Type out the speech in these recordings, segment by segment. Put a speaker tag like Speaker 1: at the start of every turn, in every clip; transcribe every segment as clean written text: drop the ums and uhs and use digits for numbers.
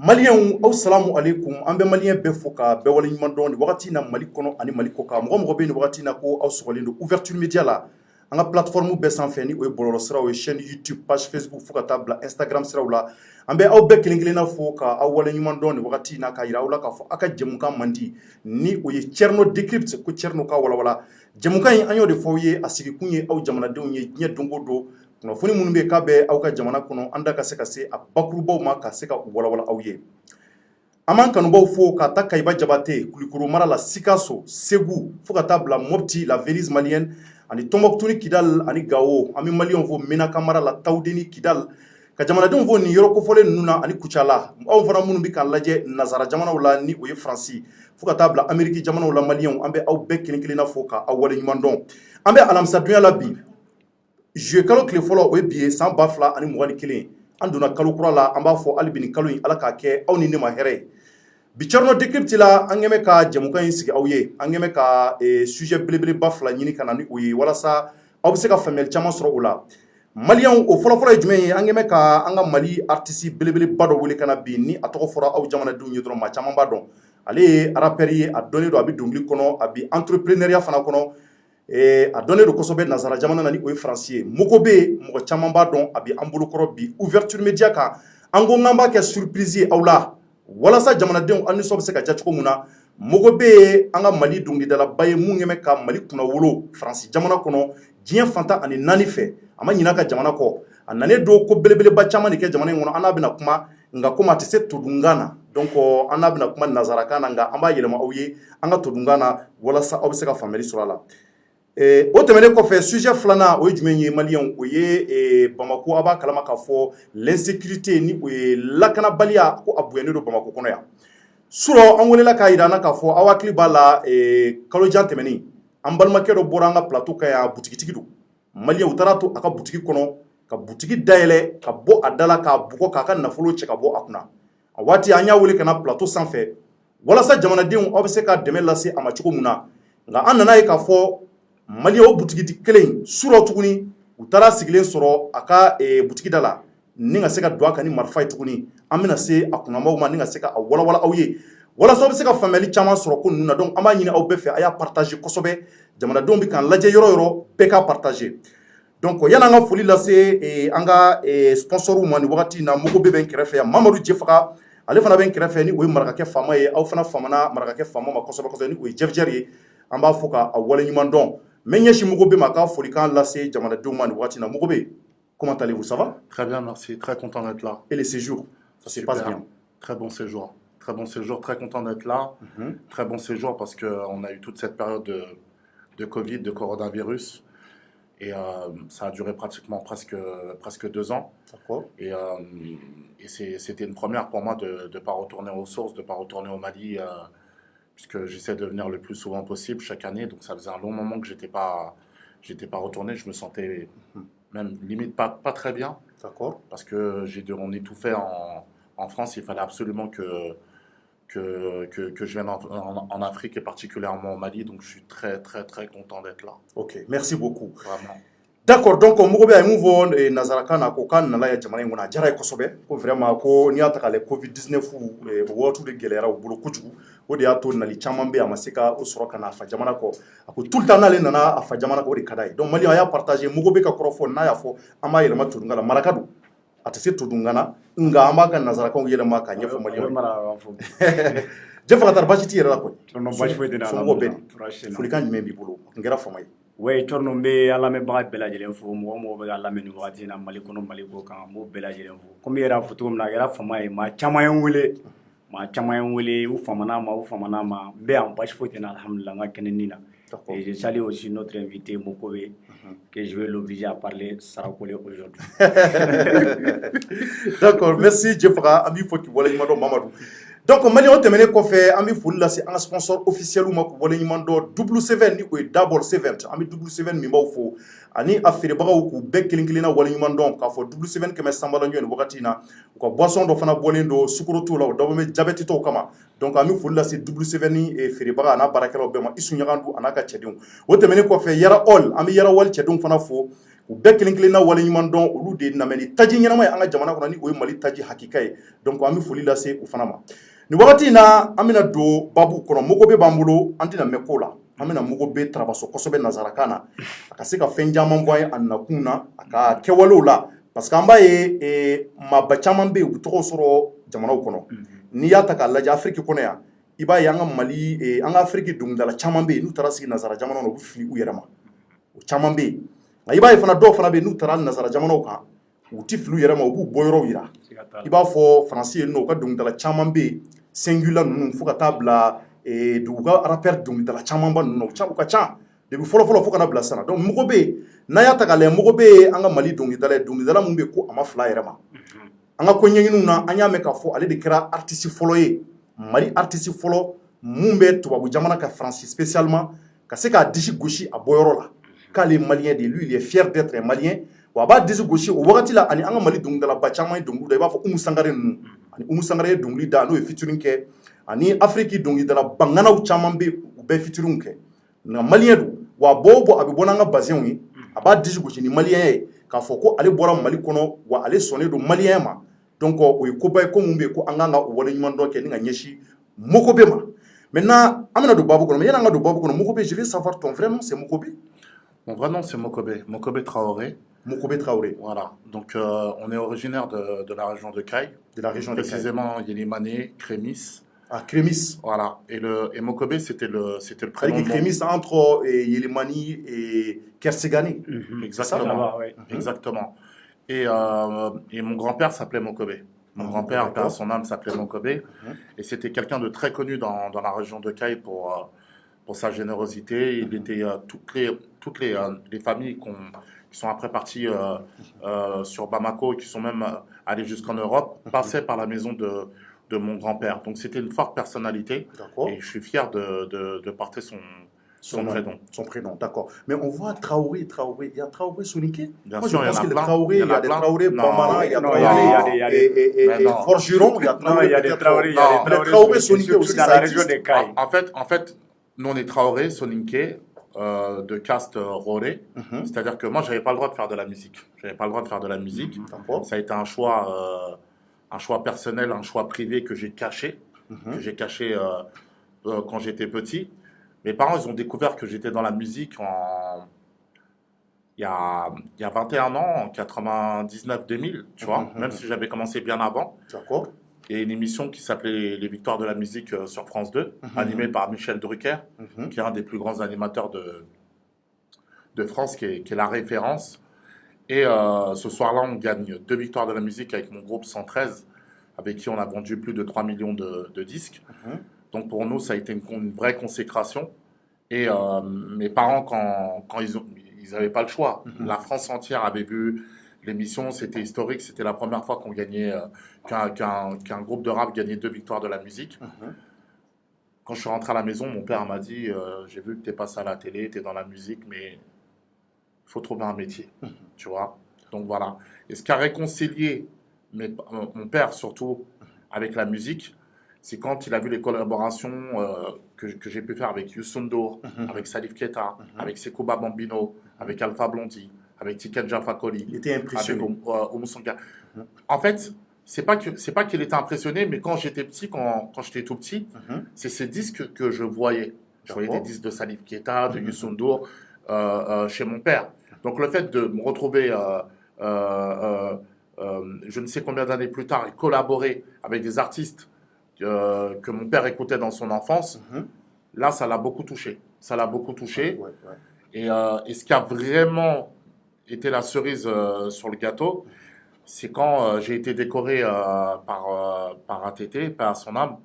Speaker 1: Malien aw salamu alaikum an bɛ malien bɛɛ fo ka bɛɛ wale ɲuman dɔn ni wagati na Mali kɔnɔ ani Mali kɔ kan mɔgɔ bɛ ni wagati na ko aw sɔgɔlen don ouverture média la an ka plateforme bɛɛ sanfɛ ni o ye bɔlɔlɔ siraw ye chaîne YouTube page Facebook fo ka taa bila Instagram siraw la an bɛ aw bɛɛ kelen-kelenna fo ka aw wale ɲuman dɔn ni wagati na ka yira aw la k'a fɔ aw ka jɛmukan man di ni o ye Thierno Décrypte ko Thierno ka walawala jɛmukan in an y'o de fɔ aw ye a sigikun ye aw jamanadenw ye diɲɛ don o don kunnafoni minnu bɛ k'a bɛ aw ka jamana kɔnɔ an da ka se a bakurubaw ma ka se ka walawala aw ye an b'an kanubaw fo ka taa Kayiba Jabate Kulikoro mara la Sikaso Segu fo ka taa bila Mopti la Venise malienne ani Tombouctou ni Kidal ani Gao an bɛ maliyɛnw fo Menaka mara la Tawudeni Kidal ka jamanadenw fo nin yɔrɔ kofɔlen ninnu na ani Kucala aw fana minnu bɛ k'an lajɛ nazara jamanaw la ni o ye Faransi fo ka taa bila Ameriki jamanaw la maliyɛnw an bɛ aw bɛɛ kelen-kelenna fo ka aw wale ɲuman dɔn an bɛ alamisadonya la bi juillet kalo tile fɔlɔ o ye bi ye san 2021 an donna kalo kura la an b'a fɔ hali bi nin kalo in Ala k'a kɛ aw ni ne ma hɛrɛ ye bi Thierno Décrypte la an kɛn bɛ ka jɛmukan in sigi aw ye an kɛn bɛ ka sujet belebeleba fila ɲini ka na ni o ye walasa aw bɛ se ka faamuyali caman sɔrɔ o la maliyɛnw o fɔlɔfɔlɔ ye jumɛn ye an kɛn bɛ ka an ka Mali artiste belebeleba dɔ wele ka na bi ni a tɔgɔ fɔra aw jamanadenw ye dɔrɔn maa caman b'a dɔn ale ye rappeur ye a dɔnnen don a bɛ dɔnkili kɔnɔ a bɛ entrepreneuriat fana kɔnɔ a dɔnnen don kosɛbɛ nazara jamana na ni o ye Faransi ye Moko bɛ mɔgɔ caman b'a dɔn a bɛ an bolokɔrɔ bi ouverture média kan an ko n'an b'a kɛ surprise ye aw la walasa jamanadenw an nisɔn bɛ se ka diya cogo min na Moko bɛ an ka Mali dɔnkilidalaba ye mun kɛn bɛ ka Mali kunna wolo Faransi jamana kɔnɔ diɲɛ fantan ani 4 fɛ a ma ɲinɛ a ka jamana kɔ a nanen don ko belebeleba caman de kɛ jamana in kɔnɔ an n'a bɛna kuma nka komi a tɛ se todunkan na donc an n'a bɛna kuma nazarakan na nka an b'a yɛlɛma aw ye an ka todunkan na walasa aw bɛ se ka faamuyali sɔrɔ a la o tɛmɛnen kɔfɛ sujet filanan o ye jumɛn ye maliyɛnw o ye Bamako a b'a kalama k'a fɔ l'insécurité ni o ye lakanabaliya ko a bonyanen don Bamako kɔnɔ yan surɔ an welela k'a yira an na k'a fɔ aw hakili b'a la kalojan tɛmɛnen an balimakɛ dɔ bɔra an ka plateau kan yan butigitigi don maliyɛn u taara to a ka butigi kɔnɔ ka butigi dayɛlɛ ka bɔ a da la k'a bugɔ k'a ka nafolo cɛ ka bɔ a kunna a waati an y'a wele ka na plateau sanfɛ walasa jamanadenw aw bɛ se ka dɛmɛ lase a ma cogo min na nka an nana ye k'a fɔ maliyɛn o butigiti kelen surɔ tuguni u taara sigilen sɔrɔ a ka butigi da la ni ka se ka don a kan ni marifa ye tuguni an bɛna se a kunnamaw ma ni ka se ka walawala aw ye walasa aw bɛ se ka faamuyali caman sɔrɔ ko ninnu na donc an b'a ɲini aw bɛɛ fɛ a y'a partager kosɛbɛ jamanadenw bɛ k'an lajɛ yɔrɔ yɔrɔ bɛɛ k'a partager donc yan'an ka foli lase an ka sponsorw ma nin wagati in na Moko bɛ n kɛrɛfɛ yan Mamadu Jefaga ale fana bɛ n kɛrɛfɛ ni o ye marakakɛ faama ye aw fana faamana marakakɛ faama ma kosɛbɛ ni o ye Jeff Jerry ye an b'a fɔ ka wale ɲuman dɔn mais ɲɛsi Moko bɛ ma k'a folikan lase jamanadenw ma nin wagati in na Moko bɛ comment allez-vous, ça va?
Speaker 2: Très bien, merci, très content d'être là.
Speaker 1: Et les séjours, ça se passe bien?
Speaker 2: Très bon séjour, très content d'être là. Très bon séjour parce qu'on a eu toute cette période de Covid, de coronavirus. Et ça a duré pratiquement presque 2 ans.
Speaker 1: D'accord.
Speaker 2: Et c'était une première pour moi de ne pas retourner aux sources, de ne pas retourner au Mali, puisque j'essaie de venir le plus souvent possible chaque année. Donc ça faisait un long moment que j'étais pas retourné. Je me sentais même limite pas très bien.
Speaker 1: D'accord.
Speaker 2: Parce que on étouffait en France. Il fallait absolument que je vienne en Afrique et particulièrement au Mali. Donc je suis très content d'être là.
Speaker 1: Ok, merci beaucoup.
Speaker 2: Vraiment.
Speaker 1: D'accord, donc Moko bɛ a ye mun fɔ nazarakan na ko k'a nana yan jamana in kɔnɔ a diyara ye kosɛbɛ ko vraiment ko n'i y'a ta k'a lajɛ Covid-19 o wagatiw de gɛlɛyara u bolo kojugu o de y'a to nali caman bɛ yen a ma se ka o sɔrɔ ka na a fa jamana kɔ a ko tout le temps n'ale nana a fa jamana kɔ o de ka d'a ye donc Maliyɛnw a y'a partager Moko bɛ ka kɔrɔ fɔ n'a y'a fɔ an b'a yɛlɛma todunkan na maraka don a tɛ se todunkan na nka an b'a ka nazarakanw yɛlɛma k'a ɲɛfɔ Maliyɛnw ye Jefa ka taa basi t'i yɛrɛ la koyi somɔgɔw bɛ di folikan jumɛn b'i bolo n kɛra fama ye
Speaker 3: oui Thierno n bɛ an lamɛnbaga bɛɛ lajɛlen fo mɔgɔ mɔgɔ bɛ ka lamɛn nin wagati in na Mali kɔnɔ Mali kɔ kan n b'o bɛɛ lajɛlen fo comme i yɛrɛ y'a fɔ cogo min na a kɛra fama ye maa caman ye n wele u famana ma n bɛ yan basi foyi tɛ n na alhamdulilah n ka kɛnɛ na et je salue aussi notre invité Moko bɛ que je vais l'obliger à parler Sarakole aujourd'hui.
Speaker 1: D'accord, merci Jefaga an b'i fo k'i wale ɲuman dɔn Mamadu. Donc maliyɛnw o tɛmɛnen kɔfɛ an bɛ foli lase an ka sponsor officiel ma k'u wale ɲuman dɔn W7 ni o ye Dabord 7 an bɛ W7 minbaw fo ani a feerebagaw k'u bɛɛ kelen-kelenna wale ɲuman dɔn k'a fɔ W7 kɛmɛ sanbala ɲɔgɔn nin wagati in na u ka boisson dɔ fana bɔlen don sukaro t'o la o dabɔ bɛ jabɛti tɔw kama donc an bɛ foli lase W7 ni feerebaga a n'a baarakɛlaw bɛɛ ma Isu Ɲagandu a n'a ka cɛdenw o tɛmɛnen kɔfɛ Yara All an bɛ Yara All cɛdenw fana fo u bɛɛ kelen kelenna waleɲuman dɔn olu de namɛ ni taji ɲɛnama ye an ka jamana kɔnɔ ni o ye Mali taji hakika ye donc an bɛ foli lase u fana ma ni wagati in na an bɛna don babu kɔnɔ Mogobe b'an bolo an tɛna mɛn ko la an bɛna Mogobe tarabaso kosɛbɛ nazarakan na a ka se ka fɛn caman fɔ an ye a nakun na a ka kɛwalew la parce que an b'a ye maaba caman bɛ yen u bɛ tɔgɔ sɔrɔ jamanaw kɔnɔ n'i y'a ta k'a lajɛ Afiriki kɔnɔ yan i b'a ye an ka Mali an ka Afiriki dɔnkilidala caman bɛ yen n'u taara sigi nazara jamanaw na u bɛ fili u yɛrɛ ma o caman bɛ yen nka i b'a ye fana dɔw fana bɛ yen n'u taara nazara jamanaw kan u tɛ fili u yɛrɛ ma u b'u bɔ yɔrɔw yira i b'a fɔ Faransi yen nɔ u ka dɔnkilidala caman bɛ yen Sengula ninnu fo ka taa bila dugu ka rappeur dɔnkilidala camanba ninnu u ka ca depuis fɔlɔ fo kana bila sisan donc Mogobe n'a y'a ta k'a lajɛ Mogobe ye an ka Mali dɔnkilidala ye dɔnkilidala min bɛ yen ko a ma fila yɛrɛ ma an ka ko ɲɛɲiniw na an y'a mɛn k'a fɔ ale de kɛra artiste fɔlɔ ye Mali artiste fɔlɔ mun bɛ tubabu jamana ka Faransi spécialement ka se k'a disi gosi a bɔyɔrɔ la k'ale ye malien de lui il est fier d'être un malien wa a b'a disi gosi o wagati la ani an ka Mali dɔnkilidalaba caman ye dɔnkili da i b'a fɔ Umu Sangare ninnu ani Umu Sangare ye dɔnkili da n'o ye featuring kɛ ani Afrique dɔnkilidala banganaw caman bɛ u bɛɛ featuring kɛ nka malien don wa a bɔ a bɛ bɔ n'an ka bazɛnw ye a b'a disi gosi ni malien ye k'a fɔ ko ale bɔra Mali kɔnɔ wa ale sɔnnen don malien ma donc o ye koba ye ko mun bɛ yen ko an kan ka o waleɲuman dɔn kɛ ni ka ɲɛsin Mogobe ma maintenant an bɛna don babu kɔnɔ mais yan'an ka don babu kɔnɔ Mogobe je veux savoir ton vrai nom c'est Mogobe.
Speaker 2: Mon vrai nom c'est Mogobe Traoré.
Speaker 1: Mogobe Traoré.
Speaker 2: Voilà, donc on est originaire de la région de Caille.
Speaker 1: De la région de Caille.
Speaker 2: Précisément Yélimane, Crémis.
Speaker 1: Ah, Crémis.
Speaker 2: Voilà, et Mogobe c'était le prénom.
Speaker 1: Avec Crémis entre Yélimane et Kersegane.
Speaker 2: Exactement. Exactement. Et mon grand-père s'appelait Mogobe. Mon grand-père, père à son âme, s'appelait Mogobe. Et c'était quelqu'un de très connu dans la région de Caille pour sa générosité. Il était toutes les familles qui sont après parties sur Bamako, qui sont même allées jusqu'en Europe, passaient par la maison de mon grand-père. Donc c'était une forte personnalité. Et je suis fier de porter son prénom.
Speaker 1: Son prénom, d'accord. Mais on voit Traoré. Il y a Traoré Soninké.
Speaker 2: Bien sûr, il y en a plein.
Speaker 1: Il y a des Traoré Bambara, il y a
Speaker 3: Traoré
Speaker 1: Forgeron, il y a Traoré Soninké aussi.
Speaker 3: Dans la région de Caille.
Speaker 2: En fait, nous on est Traoré Soninké de caste Roré. C'est-à-dire que moi, j'avais pas le droit de faire de la musique. Ça a été un choix personnel, un choix privé que j'ai caché. Quand j'étais petit. Mes parents, ils ont découvert que j'étais dans la musique il y a 21 ans, en 99-2000, tu vois, même si j'avais commencé bien avant.
Speaker 1: D'accord.
Speaker 2: Il y a une émission qui s'appelait Les Victoires de la musique sur France 2, animée par Michel Drucker, qui est un des plus grands animateurs de France, qui est la référence. Et ce soir-là, on gagne 2 victoires de la musique avec mon groupe 113, avec qui on a vendu plus de 3 millions de disques. Donc pour nous, ça a été une vraie consécration. Et mes parents, quand ils n'avaient pas le choix, la France entière avait vu l'émission, c'était historique, c'était la première fois qu'on gagnait, qu'un groupe de rap gagnait 2 victoires de la musique. Quand je suis rentré à la maison, mon père m'a dit j'ai vu que tu es passé à la télé, tu es dans la musique, mais il faut trouver un métier, tu vois. Donc voilà. Et ce qui a réconcilié mon père surtout avec la musique, c'est quand il a vu les collaborations que j'ai pu faire avec Youssou N'Dour, avec Salif Keita, avec Sekouba Bambino, avec Alpha Blondy, avec Tiken Jah Fakoly,
Speaker 1: il était impressionné.
Speaker 2: avec Oumou Sangaré. En fait, c'est pas qu'il était impressionné, mais quand j'étais petit, quand j'étais tout petit, c'est ces disques que je voyais. Je voyais des disques de Salif Keita, de Youssou N'Dour chez mon père. Donc le fait de me retrouver je ne sais combien d'années plus tard et collaborer avec des artistes que mon père écoutait dans son enfance, là, ça l'a beaucoup touché. Et ce qui a vraiment été la cerise sur le gâteau, c'est quand j'ai été décoré par ATT, par son âme,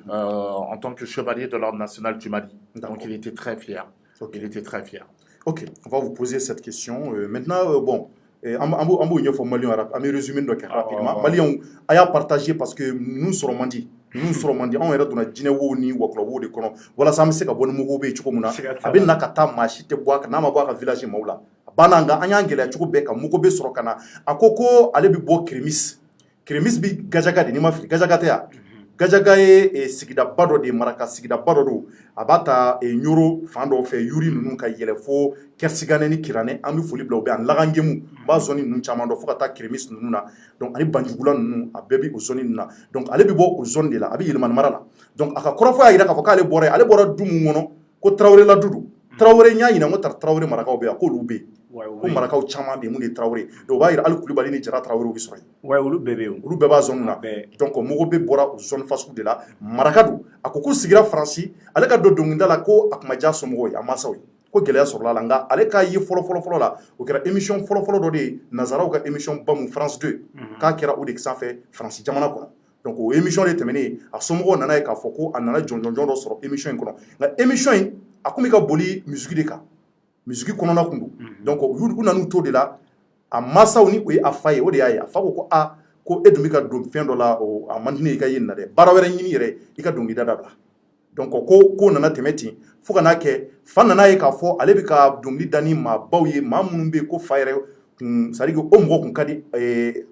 Speaker 2: en tant que chevalier de l'Ordre national du Mali. Donc il était très fier.
Speaker 1: Ok, on va vous poser cette question. Maintenant, bon, on va Mali résumer rapidement. Mali, on a partagé parce que nous serons mandi. Nous serons mandi. On est dans la Guinée-Wo ni Waklowo de Kono. Voilà, ça me sait que bon Mogobe et Chukomuna. Avec Nakata, Machite Boak, Namaboaka village Maula. Bananga, Anyangela, Chukobeka, Mogobe Sorokana. Akoko, Alebi Bo Crémis. Crémis bi Gajaga de Nimafri, Gajagatea. Gajaga ye sigidaba dɔ de ye maraka sigidaba dɔ don a b'a ta ɲoro fan dɔw fɛ yuri ninnu ka yɛlɛ fo kɛrɛsigane ni kiranɛ an bɛ foli bila u bɛ an lagangemu b'a zone ninnu caman dɔn fo ka taa Kérémis ninnu na donc ani Banjugula ninnu a bɛɛ bɛ o zone ninnu na donc ale bɛ bɔ o zone de la a bɛ Yɛlɛmani mara la donc a ka kɔrɔfɔ y'a jira k'a fɔ k'ale bɔra yen ale bɔra du mun kɔnɔ ko Tarawele la du don Tarawele n y'a ɲininka ko Tarawele marakaw bɛ yan k'olu bɛ yen ko marakaw caman bɛ yen mun de ye Tarawele donc o b'a jira hali Kulibali ni Jara Tarawele bɛ sɔrɔ yen
Speaker 3: olu bɛɛ bɛ yen
Speaker 1: olu bɛɛ b'a zone na donc Mogobe bɔra o zone fasugu de la maraka don a ko k'u sigira Faransi ale ka don dɔnkilida la ko a kun ma diya somɔgɔw ye a mansaw ye ko gɛlɛya sɔrɔla la nka ale k'a ye fɔlɔ la o kɛra émission fɔlɔ dɔ de ye nazaraw ka émission ba mun France 2 k'a kɛra o de sanfɛ Faransi jamana kɔnɔ donc o émission de tɛmɛnen a somɔgɔw nana ye k'a fɔ ko a nana jɔnjɔn dɔ sɔrɔ émission in kɔnɔ nka émission in a kun bɛ ka boli musique de kan musique kɔnɔna kun don donc u nan'u to de la a mansaw ni o ye a fa ye o de y'a ye a fa ko ko e dun bɛ ka don fɛn dɔ la a man di ne ye i ka ye nin na dɛ baara wɛrɛ ɲini yɛrɛ i ka dɔnkilida dabila donc ko nana tɛmɛ ten fo ka n'a kɛ fa nana ye k'a fɔ ale bɛ ka dɔnkili da ni maabaw ye maa minnu bɛ yen ko fa yɛrɛ kun c'est à dire que o mɔgɔ kun ka di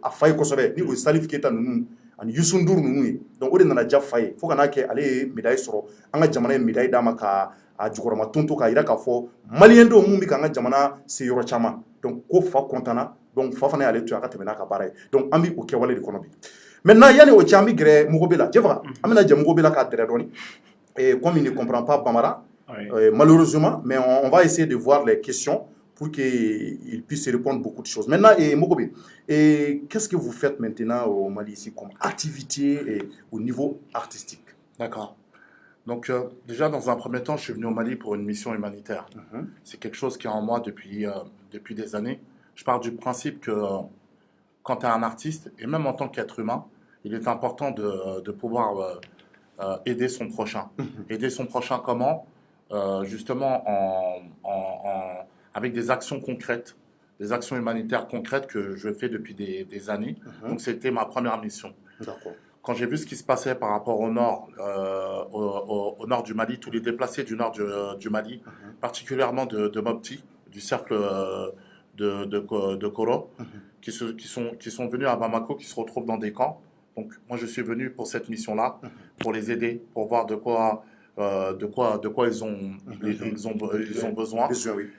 Speaker 1: a fa ye kosɛbɛ ni o ye Salif Keita ninnu ani Youssou Ndour ninnu ye donc o de nana diya fa ye fo ka n'a kɛ ale ye médaille sɔrɔ an ka jamana ye médaille d'a ma ka a jukɔrɔma tonto k'a jira k'a fɔ maliyɛn denw mun bɛ k'an ka jamana se yɔrɔ caman donc ko fa kɔntanna donc fa fana y'ale to a ka tɛmɛ n'a ka baara ye donc an bɛ o kɛwale de kɔnɔ bi maintenant yanni o cɛ an bɛ gɛrɛ Mogobe la Jɛfaga an bɛna jɛ Mogobe la k'a dɛrɛ dɔɔni comme il ne comprend pas Bambara malheureusement mais on va essayer de voir les questions pour qu'il puisse répondre beaucoup de choses. Maintenant, Mogobe, qu'est-ce que vous faites maintenant au Mali ici comme activité au niveau artistique?
Speaker 2: D'accord. Donc déjà, dans un premier temps, je suis venu au Mali pour une mission humanitaire. C'est quelque chose qui est en moi depuis des années. Je pars du principe que quand tu es un artiste, et même en tant qu'être humain, il est important de pouvoir aider son prochain. Aider son prochain comment? Justement avec des actions concrètes, des actions humanitaires concrètes que je fais depuis des années. Donc c'était ma première mission.
Speaker 1: D'accord.
Speaker 2: Quand j'ai vu ce qui se passait par rapport au nord, au nord du Mali, tous les déplacés du nord du Mali, particulièrement de Mopti, du cercle de Koro, qui sont venus à Bamako, qui se retrouvent dans des camps. Donc moi je suis venu pour cette mission-là, pour les aider, pour voir de quoi ils ont besoin.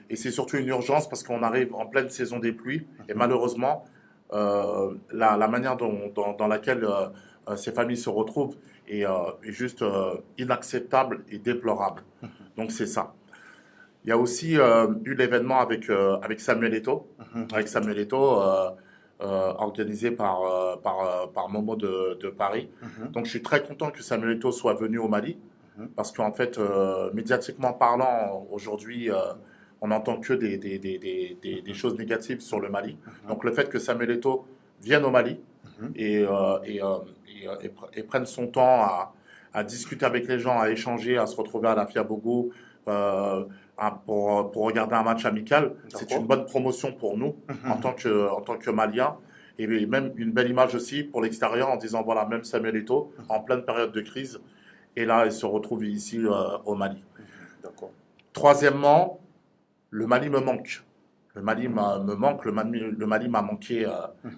Speaker 2: Et c'est surtout une urgence parce qu'on arrive en pleine saison des pluies et malheureusement la manière dans laquelle ces familles se retrouvent est juste inacceptable et déplorable. Donc c'est ça. Il y a aussi eu l'événement avec Samuel Eto'o, organisé par Momo de Paris. Donc je suis très content que Samuel Eto'o soit venu au Mali. Parce qu'en fait, médiatiquement parlant, aujourd'hui, on n'entend que des choses négatives sur le Mali. Donc le fait que Samuel Eto'o vienne au Mali et prenne son temps à discuter avec les gens, à échanger, à se retrouver à la Fiabougou pour regarder un match amical, c'est une bonne promotion pour nous en tant que Maliens. Et même une belle image aussi pour l'extérieur en disant, voilà, même Samuel Eto'o, en pleine période de crise, et là, il se retrouve ici au Mali.
Speaker 1: D'accord.
Speaker 2: Troisièmement, le Mali me manque. Le Mali me manque, le Mali m'a manqué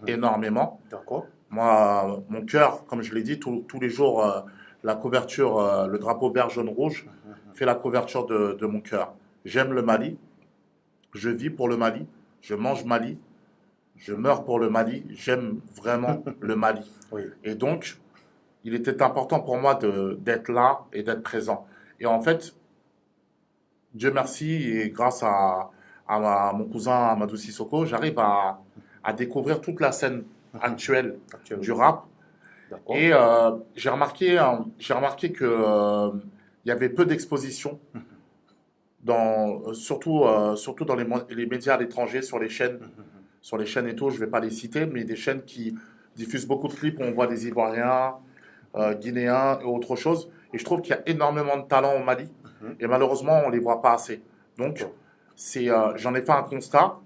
Speaker 2: énormément.
Speaker 1: D'accord.
Speaker 2: Moi, mon cœur, comme je l'ai dit, tous les jours, la couverture, le drapeau vert, jaune, rouge, fait la couverture de mon cœur. J'aime le Mali, je vis pour le Mali, je mange Mali, je meurs pour le Mali, j'aime vraiment le Mali.
Speaker 1: Oui.
Speaker 2: Et donc, il était important pour moi d'être là et d'être présent. Et en fait, Dieu merci, et grâce à mon cousin Amadou Sissoko, j'arrive à découvrir toute la scène actuelle du rap. Et j'ai remarqué que il y avait peu d'expositions, surtout dans les médias à l'étranger, sur les chaînes et tout. Je ne vais pas les citer, mais des chaînes qui diffusent beaucoup de clips où on voit des Ivoiriens, Guinéens et autre chose. Et je trouve qu'il y a énormément de talent au Mali. Et malheureusement, on ne les voit pas assez. Donc, j'en ai fait un constat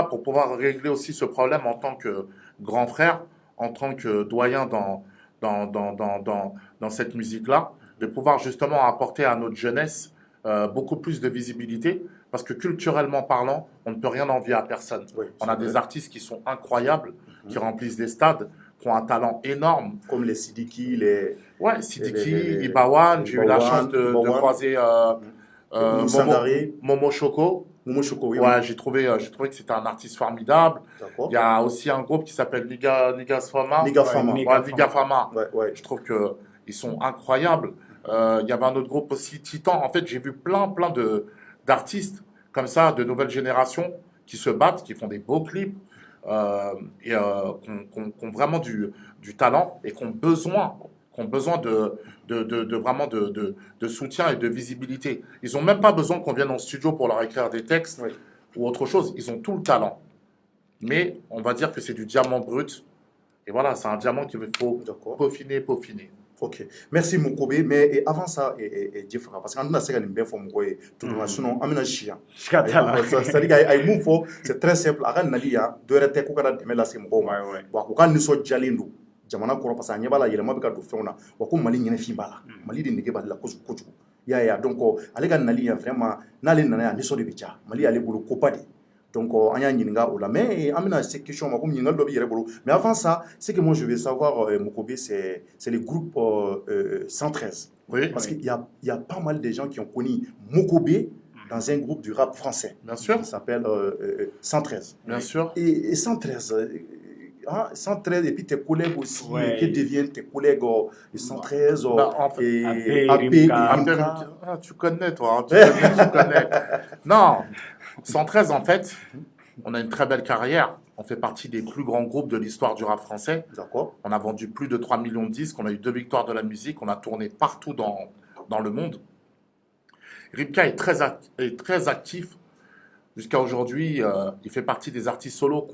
Speaker 2: pour pouvoir régler aussi ce problème en tant que grand frère, en tant que doyen dans cette musique-là, de pouvoir justement apporter à notre jeunesse beaucoup plus de visibilité, parce que culturellement parlant, on ne peut rien envier à personne.
Speaker 1: Oui,
Speaker 2: on a des artistes qui sont incroyables, qui remplissent des stades, qui ont un talent énorme.
Speaker 1: Comme les Sidiki, les...
Speaker 2: Ouais, Sidiki,
Speaker 1: les
Speaker 2: Ibawan, j'ai eu la chance de
Speaker 1: Ibawan,
Speaker 2: croiser Momo,
Speaker 1: Sangare,
Speaker 2: Momo Choco.
Speaker 1: Momo Choco, oui.
Speaker 2: Ouais, j'ai trouvé que c'était un artiste formidable.
Speaker 1: D'accord.
Speaker 2: Il y a aussi un groupe qui s'appelle Niga Fama.
Speaker 1: Niga Fama.
Speaker 2: Ouais, Niga Fama.
Speaker 1: Ouais, ouais.
Speaker 2: Je trouve qu'ils sont incroyables. Il y avait un autre groupe aussi, Titan. En fait, j'ai vu plein d'artistes comme ça, de nouvelles générations, qui se battent, qui font des beaux clips, et qui ont vraiment du talent et qui ont besoin vraiment de soutien et de visibilité. Ils n'ont même pas besoin qu'on vienne en studio pour leur écrire des textes
Speaker 1: Oui.
Speaker 2: ou autre chose. Ils ont tout le talent. Mais on va dire que c'est du diamant brut. Et voilà, c'est un diamant qu'il faut
Speaker 1: D'accord.
Speaker 2: peaufiner.
Speaker 1: Ok, merci Mokobe. Mais avant ça, Jeffra, parce qu'on a essayé de faire tout le monde, sinon on a chien. C'est-à-dire c'est très simple. A ka nali yan dɔwɛrɛ tɛ ko ka na dɛmɛ lase mɔgɔw ma wa u ka nisɔndiyalen don jamana kɔrɔ parce que a ɲɛ b'a la yɛlɛma bɛ ka don fɛnw na wa ko Mali ɲɛnafin b'a la Mali de nege b'ale la kojugu i y'a ye donc ale ka nali yan vraiment n'ale nana yan nisɔn de bɛ diya Mali y'ale bolo koba de donc an y'a ɲininka o la mais an bɛna se question ma comme ɲininkali dɔ b'i yɛrɛ bolo mais avant ça ce que moi je veux savoir Mokobe c'est le groupe 113
Speaker 2: Oui,
Speaker 1: parce qu'il y a pas mal de gens qui ont connu Mokobe dans un groupe du rap français.
Speaker 2: Bien sûr.
Speaker 1: Qui s'appelle 113.
Speaker 2: Bien sûr.
Speaker 1: Et 113, 113, et puis tes collègues aussi,
Speaker 3: Ouais.
Speaker 1: que deviennent tes collègues 113
Speaker 2: en fait,
Speaker 1: et
Speaker 3: AP, Rimka.
Speaker 2: Ah, tu connais, toi. Hein, tu connais. Non, 113, en fait, on a une très belle carrière. On fait partie des plus grands groupes de l'histoire du rap français.
Speaker 1: D'accord.
Speaker 2: On a vendu plus de 3 millions de disques. On a eu 2 victoires de la musique. On a tourné partout dans le monde. Rimka est très actif jusqu'à aujourd'hui. Il fait partie des artistes solos